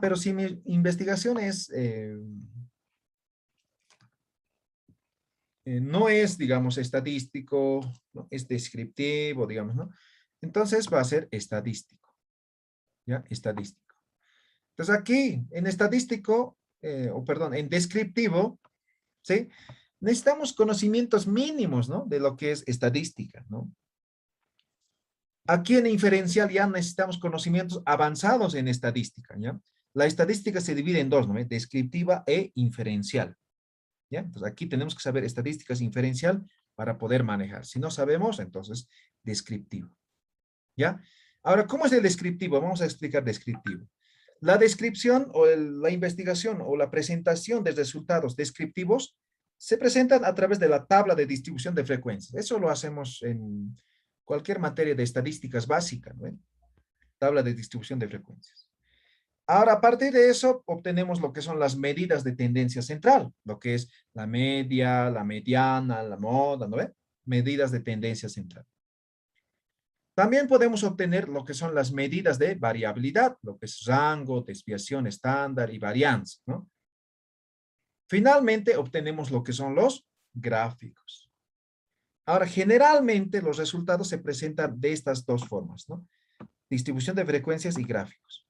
Pero si mi investigación es, no es, digamos, estadístico, ¿no?, es descriptivo, digamos, ¿no? Entonces va a ser estadístico, ¿ya? Estadístico. Entonces aquí, en estadístico, en descriptivo, ¿sí?, necesitamos conocimientos mínimos, ¿no?, de lo que es estadística, ¿no? Aquí en inferencial ya necesitamos conocimientos avanzados en estadística, ¿ya? La estadística se divide en dos, ¿no?, descriptiva e inferencial, ¿ya? Entonces, aquí tenemos que saber estadísticas inferencial para poder manejar. Si no sabemos, entonces, descriptivo, ¿ya? Ahora, ¿cómo es el descriptivo? Vamos a explicar descriptivo. La descripción o la investigación o la presentación de resultados descriptivos se presentan a través de la tabla de distribución de frecuencias. Eso lo hacemos en cualquier materia de estadísticas básica, ¿no? Tabla de distribución de frecuencias. Ahora, a partir de eso, obtenemos lo que son las medidas de tendencia central, lo que es la media, la mediana, la moda, ¿no ve? Medidas de tendencia central. También podemos obtener lo que son las medidas de variabilidad, lo que es rango, desviación estándar y varianza, ¿no? Finalmente, obtenemos lo que son los gráficos. Ahora, generalmente los resultados se presentan de estas dos formas, ¿no? Distribución de frecuencias y gráficos.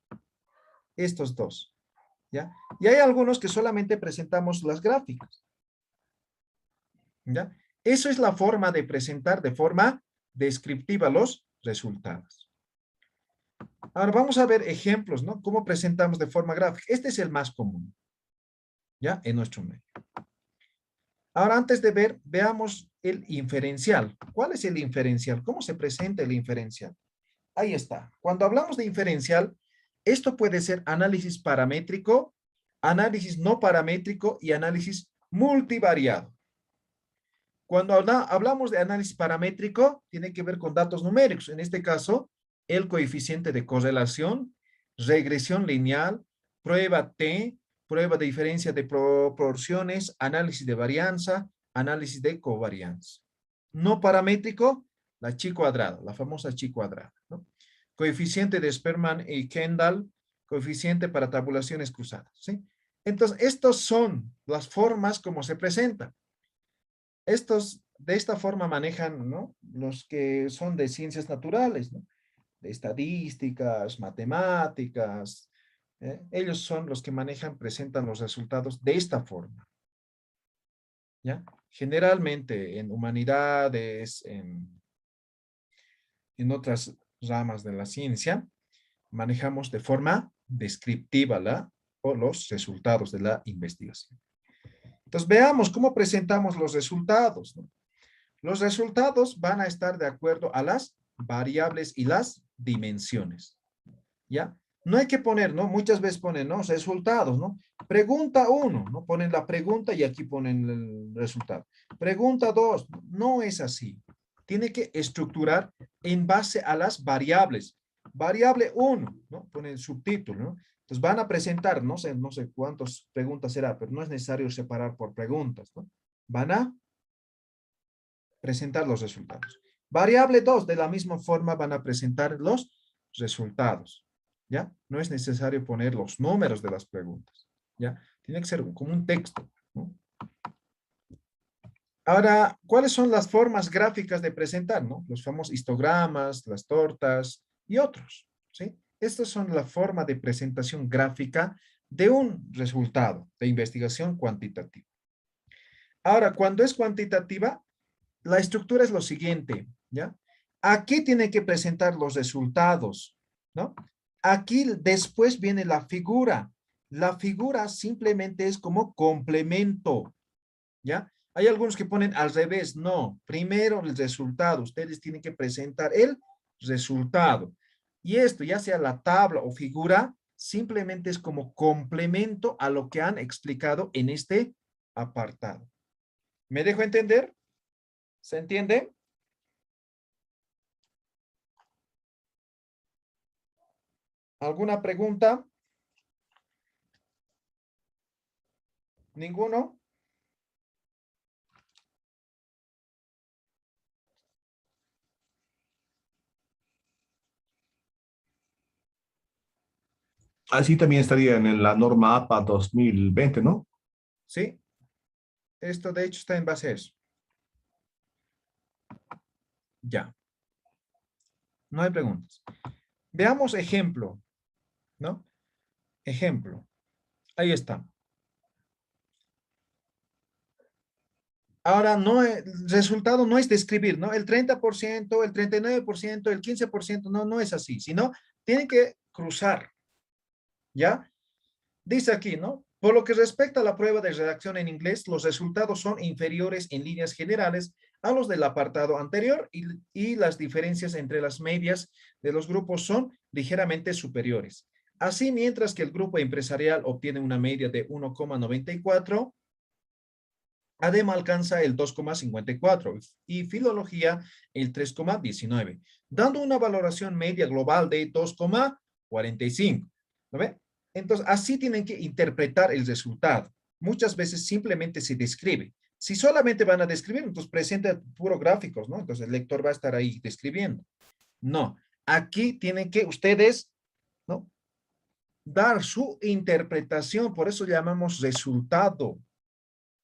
Estos dos, ¿ya? Y hay algunos que solamente presentamos las gráficas, ¿ya? Eso es la forma de presentar de forma descriptiva los resultados. Ahora vamos a ver ejemplos, ¿no? ¿Cómo presentamos de forma gráfica? Este es el más común, ¿ya? En nuestro medio. Ahora, antes de ver, veamos el inferencial. ¿Cuál es el inferencial? ¿Cómo se presenta el inferencial? Ahí está. Cuando hablamos de inferencial, esto puede ser análisis paramétrico, análisis no paramétrico y análisis multivariado. Cuando hablamos de análisis paramétrico, tiene que ver con datos numéricos. En este caso, el coeficiente de correlación, regresión lineal, prueba T, prueba de diferencia de proporciones, análisis de varianza, análisis de covarianza. No paramétrico, la chi cuadrada, la famosa chi cuadrada, ¿no? Coeficiente de Spearman y Kendall, coeficiente para tabulaciones cruzadas, ¿sí? Entonces, estas son las formas como se presentan. Estos, de esta forma manejan, ¿no? Los que son de ciencias naturales, ¿no? De estadísticas, matemáticas, ellos son los que manejan, presentan los resultados de esta forma, ¿ya? Generalmente en humanidades, en otras ramas de la ciencia, manejamos de forma descriptiva o los resultados de la investigación. Entonces, veamos cómo presentamos los resultados, ¿no? Los resultados van a estar de acuerdo a las variables y las dimensiones, ¿ya? No hay que poner, ¿no? Muchas veces ponen, ¿no? Resultados, ¿no? Pregunta 1, ¿no? Ponen la pregunta y aquí ponen el resultado. Pregunta 2, no es así. Tiene que estructurar en base a las variables. Variable 1, ¿no? Ponen el subtítulo, ¿no? Entonces van a presentar, no sé cuántas preguntas será, pero no es necesario separar por preguntas, ¿no? Van a presentar los resultados. Variable 2, de la misma forma van a presentar los resultados, ¿ya? No es necesario poner los números de las preguntas, ¿ya? Tiene que ser como un texto, ¿no? Ahora, ¿cuáles son las formas gráficas de presentar, no? Los famosos histogramas, las tortas y otros, ¿sí? Estas son la forma de presentación gráfica de un resultado de investigación cuantitativa. Ahora, cuando es cuantitativa, la estructura es lo siguiente, ¿ya? Aquí tiene que presentar los resultados, ¿no? Aquí después viene la figura. La figura simplemente es como complemento, ¿ya? Hay algunos que ponen al revés, no. Primero el resultado, ustedes tienen que presentar el resultado. Y esto, ya sea la tabla o figura, simplemente es como complemento a lo que han explicado en este apartado. ¿Me dejo entender? ¿Se entiende? ¿Alguna pregunta? ¿Ninguno? Así también estaría en la norma APA 2020, ¿no? Sí. Esto de hecho está en base a eso. Ya. No hay preguntas. Veamos ejemplo, ¿no? Ejemplo. Ahí está. Ahora, no, el resultado no es describir, ¿no? El 30%, el 39%, el 15%, no es así, sino tienen que cruzar, ¿ya? Dice aquí, ¿no? Por lo que respecta a la prueba de redacción en inglés, los resultados son inferiores en líneas generales a los del apartado anterior y las diferencias entre las medias de los grupos son ligeramente superiores. Así, mientras que el grupo empresarial obtiene una media de 1,94, ADEM alcanza el 2,54 y filología el 3,19, dando una valoración media global de 2,45. ¿No ve? Entonces, así tienen que interpretar el resultado. Muchas veces simplemente se describe. Si solamente van a describir, entonces presenta puro gráficos, ¿no? Entonces el lector va a estar ahí describiendo. No, aquí tienen que ustedes, ¿no?, dar su interpretación, por eso llamamos resultado,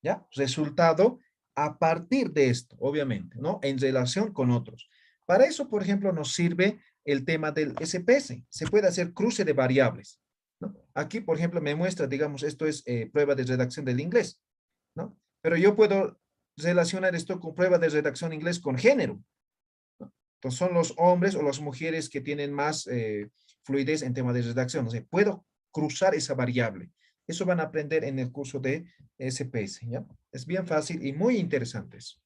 ¿ya? Resultado a partir de esto, obviamente, ¿no? En relación con otros. Para eso, por ejemplo, nos sirve el tema del SPS. Se puede hacer cruce de variables, ¿no? Aquí, por ejemplo, me muestra, digamos, esto es prueba de redacción del inglés, ¿no? Pero yo puedo relacionar esto con prueba de redacción inglés con género, ¿no? Entonces, son los hombres o las mujeres que tienen más fluidez en tema de redacción. O sea, puedo cruzar esa variable. Eso van a aprender en el curso de SPS, ¿ya? Es bien fácil y muy interesante eso,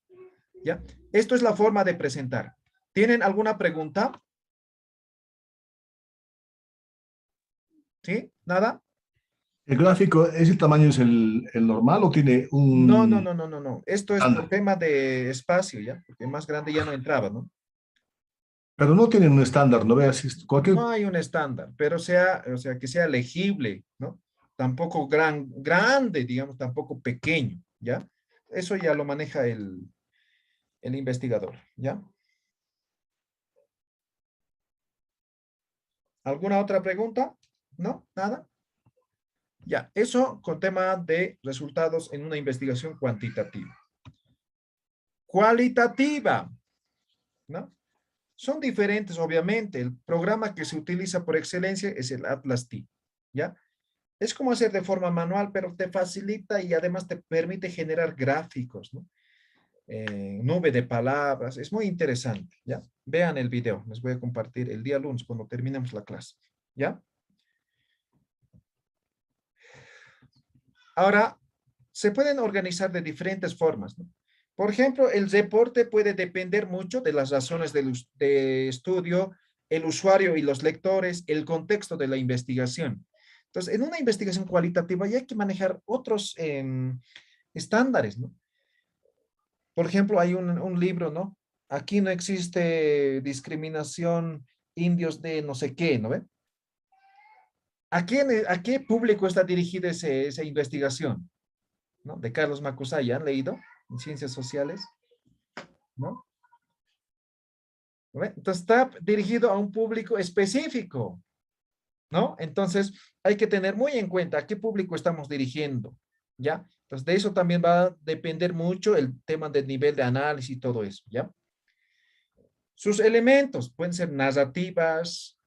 ¿ya? Esto es la forma de presentar. ¿Tienen alguna pregunta? ¿Sí? ¿Nada? ¿El gráfico, ese tamaño es el normal o tiene No, no, un no, no, no, no. Esto es por estándar? tema de espacio, ¿ya? Porque más grande ya no entraba, ¿no? Pero no tienen un estándar, ¿no veas? Cualquier... No hay un estándar, pero o sea, que sea legible, ¿no? Tampoco grande, digamos, tampoco pequeño, ¿ya? Eso ya lo maneja el investigador, ¿ya? ¿Alguna otra pregunta? ¿No? ¿Nada? Ya, eso con tema de resultados en una investigación cuantitativa. Cualitativa, ¿no? Son diferentes, obviamente. El programa que se utiliza por excelencia es el Atlas T, ¿ya? Es como hacer de forma manual, pero te facilita y además te permite generar gráficos, ¿no? Nube de palabras, es muy interesante, ¿ya? Vean el video, les voy a compartir el día lunes cuando terminemos la clase, ¿ya? Ahora, se pueden organizar de diferentes formas, ¿no? Por ejemplo, el reporte puede depender mucho de las razones de estudio, el usuario y los lectores, el contexto de la investigación. Entonces, en una investigación cualitativa ya hay que manejar otros estándares, ¿no? Por ejemplo, hay un libro, ¿no? Aquí no existe discriminación indios de no sé qué, ¿no ve? A qué público está dirigida esa investigación? ¿No? De Carlos Macusay, ¿han leído? En Ciencias Sociales, ¿no? ¿No ve? Entonces está dirigido a un público específico, ¿no? Entonces hay que tener muy en cuenta a qué público estamos dirigiendo, ¿ya? Entonces de eso también va a depender mucho el tema del nivel de análisis y todo eso, ¿ya? Sus elementos pueden ser narrativas,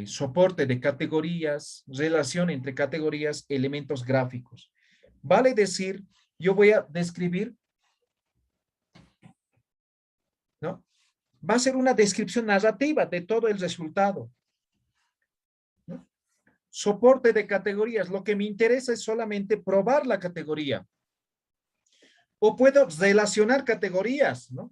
soporte de categorías, relación entre categorías, elementos gráficos. Vale decir, yo voy a describir, ¿no? Va a ser una descripción narrativa de todo el resultado, ¿no? Soporte de categorías, lo que me interesa es solamente probar la categoría. O puedo relacionar categorías, ¿no?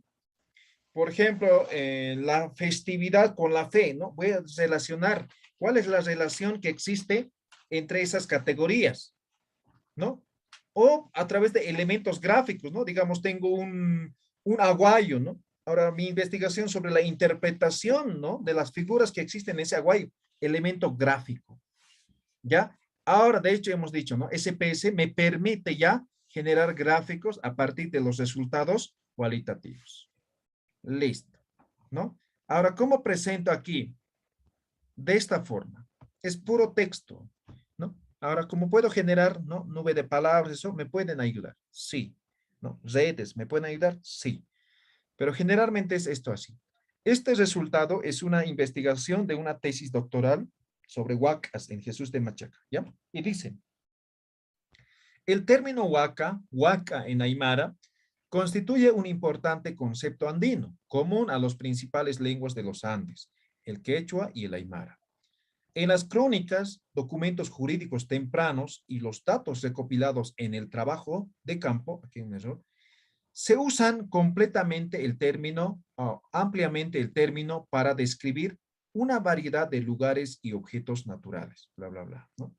Por ejemplo, la festividad con la fe, ¿no? Voy a relacionar cuál es la relación que existe entre esas categorías, ¿no? O a través de elementos gráficos, ¿no? Digamos, tengo un aguayo, ¿no? Ahora, mi investigación sobre la interpretación, ¿no? De las figuras que existen en ese aguayo, elemento gráfico, ¿ya? Ahora, de hecho, hemos dicho, ¿no? SPS me permite ya generar gráficos a partir de los resultados cualitativos. Listo, ¿no? Ahora, ¿cómo presento aquí? De esta forma. Es puro texto, ¿no? Ahora, ¿cómo puedo generar, ¿no? Nube de palabras, eso, ¿me pueden ayudar? Sí, ¿no? Redes, ¿me pueden ayudar? Sí. Pero generalmente es esto así. Este resultado es una investigación de una tesis doctoral sobre huacas en Jesús de Machaca, ¿ya? Y dicen, el término huaca en Aymara, constituye un importante concepto andino, común a las principales lenguas de los Andes, el quechua y el aymara. En las crónicas, documentos jurídicos tempranos y los datos recopilados en el trabajo de campo, aquí hay un error, se usan completamente el término, ampliamente el término para describir una variedad de lugares y objetos naturales, bla, bla, bla, ¿no?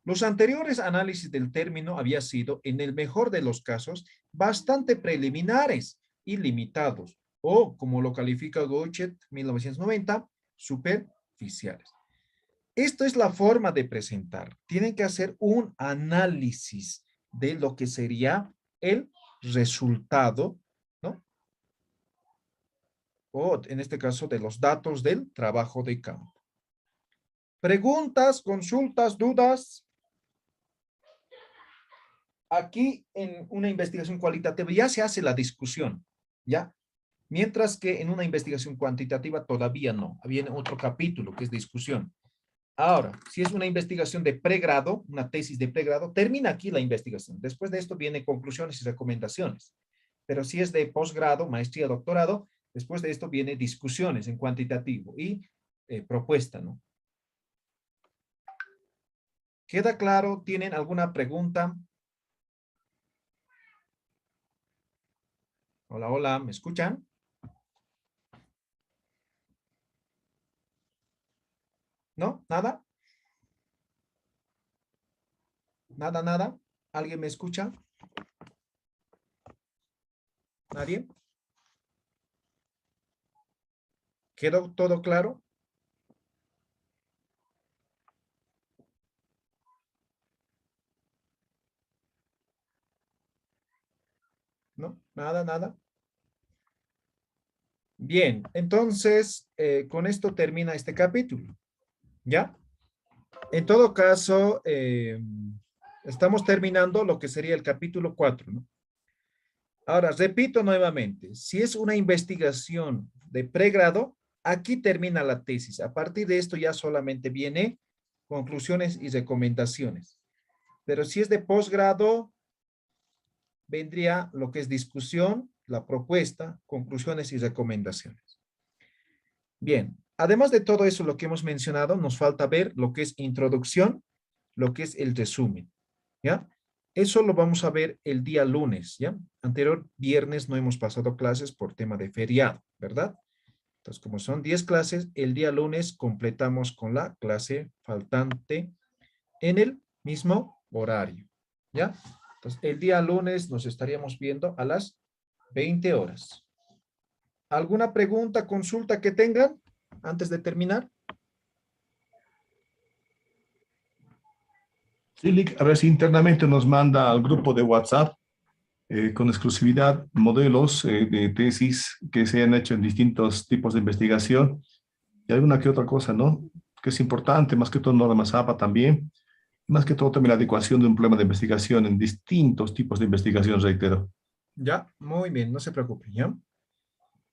Los anteriores análisis del término había sido, en el mejor de los casos, bastante preliminares y limitados, o, como lo califica Gouchet, 1990, superficiales. Esto es la forma de presentar. Tienen que hacer un análisis de lo que sería el resultado, ¿no? O en este caso de los datos del trabajo de campo. Preguntas, consultas, dudas. Aquí en una investigación cualitativa ya se hace la discusión, ¿ya? Mientras que en una investigación cuantitativa todavía no. Viene otro capítulo que es discusión. Ahora, si es una investigación de pregrado, una tesis de pregrado, termina aquí la investigación. Después de esto vienen conclusiones y recomendaciones. Pero si es de posgrado, maestría, doctorado, después de esto viene discusiones en cuantitativo y propuesta, ¿no? ¿Queda claro? ¿Tienen alguna pregunta? Hola, hola, ¿me escuchan? ¿No? ¿Nada? ¿Nada, nada? ¿Alguien me escucha? ¿Nadie? ¿Quedó todo claro? ¿No? ¿Nada, nada? Bien, entonces, con esto termina este capítulo, ¿ya? En todo caso, estamos terminando lo que sería el capítulo 4, ¿no? Ahora, repito nuevamente, si es una investigación de pregrado, aquí termina la tesis. A partir de esto ya solamente viene conclusiones y recomendaciones. Pero si es de posgrado, vendría lo que es discusión, la propuesta, conclusiones y recomendaciones. Bien, además de todo eso, lo que hemos mencionado, nos falta ver lo que es introducción, lo que es el resumen, ¿ya? Eso lo vamos a ver el día lunes, ¿ya? Anterior viernes no hemos pasado clases por tema de feriado, ¿verdad? Entonces, como son 10 clases, el día lunes completamos con la clase faltante en el mismo horario, ¿ya? Entonces, el día lunes nos estaríamos viendo a las 20 horas. ¿Alguna pregunta, consulta que tengan antes de terminar? Sí, Lick, a ver si internamente nos manda al grupo de WhatsApp con exclusividad modelos de tesis que se han hecho en distintos tipos de investigación y alguna que otra cosa, ¿no? Que es importante, más que todo normas APA también, más que todo también la adecuación de un problema de investigación en distintos tipos de investigación, reitero. Ya, muy bien, no se preocupen, ¿ya?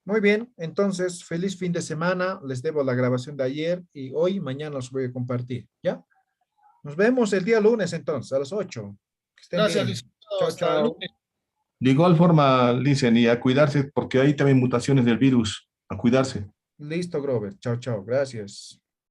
Muy bien, entonces, feliz fin de semana. Les debo la grabación de ayer y hoy, mañana los voy a compartir, ¿ya? Nos vemos el día lunes entonces, a las 8. Que estén Gracias, bien. licenciado. Chao, Hasta el chao. lunes. De igual forma, dicen, y a cuidarse porque hay también mutaciones del virus, a cuidarse. Listo, Grover. Chao, chao. Gracias.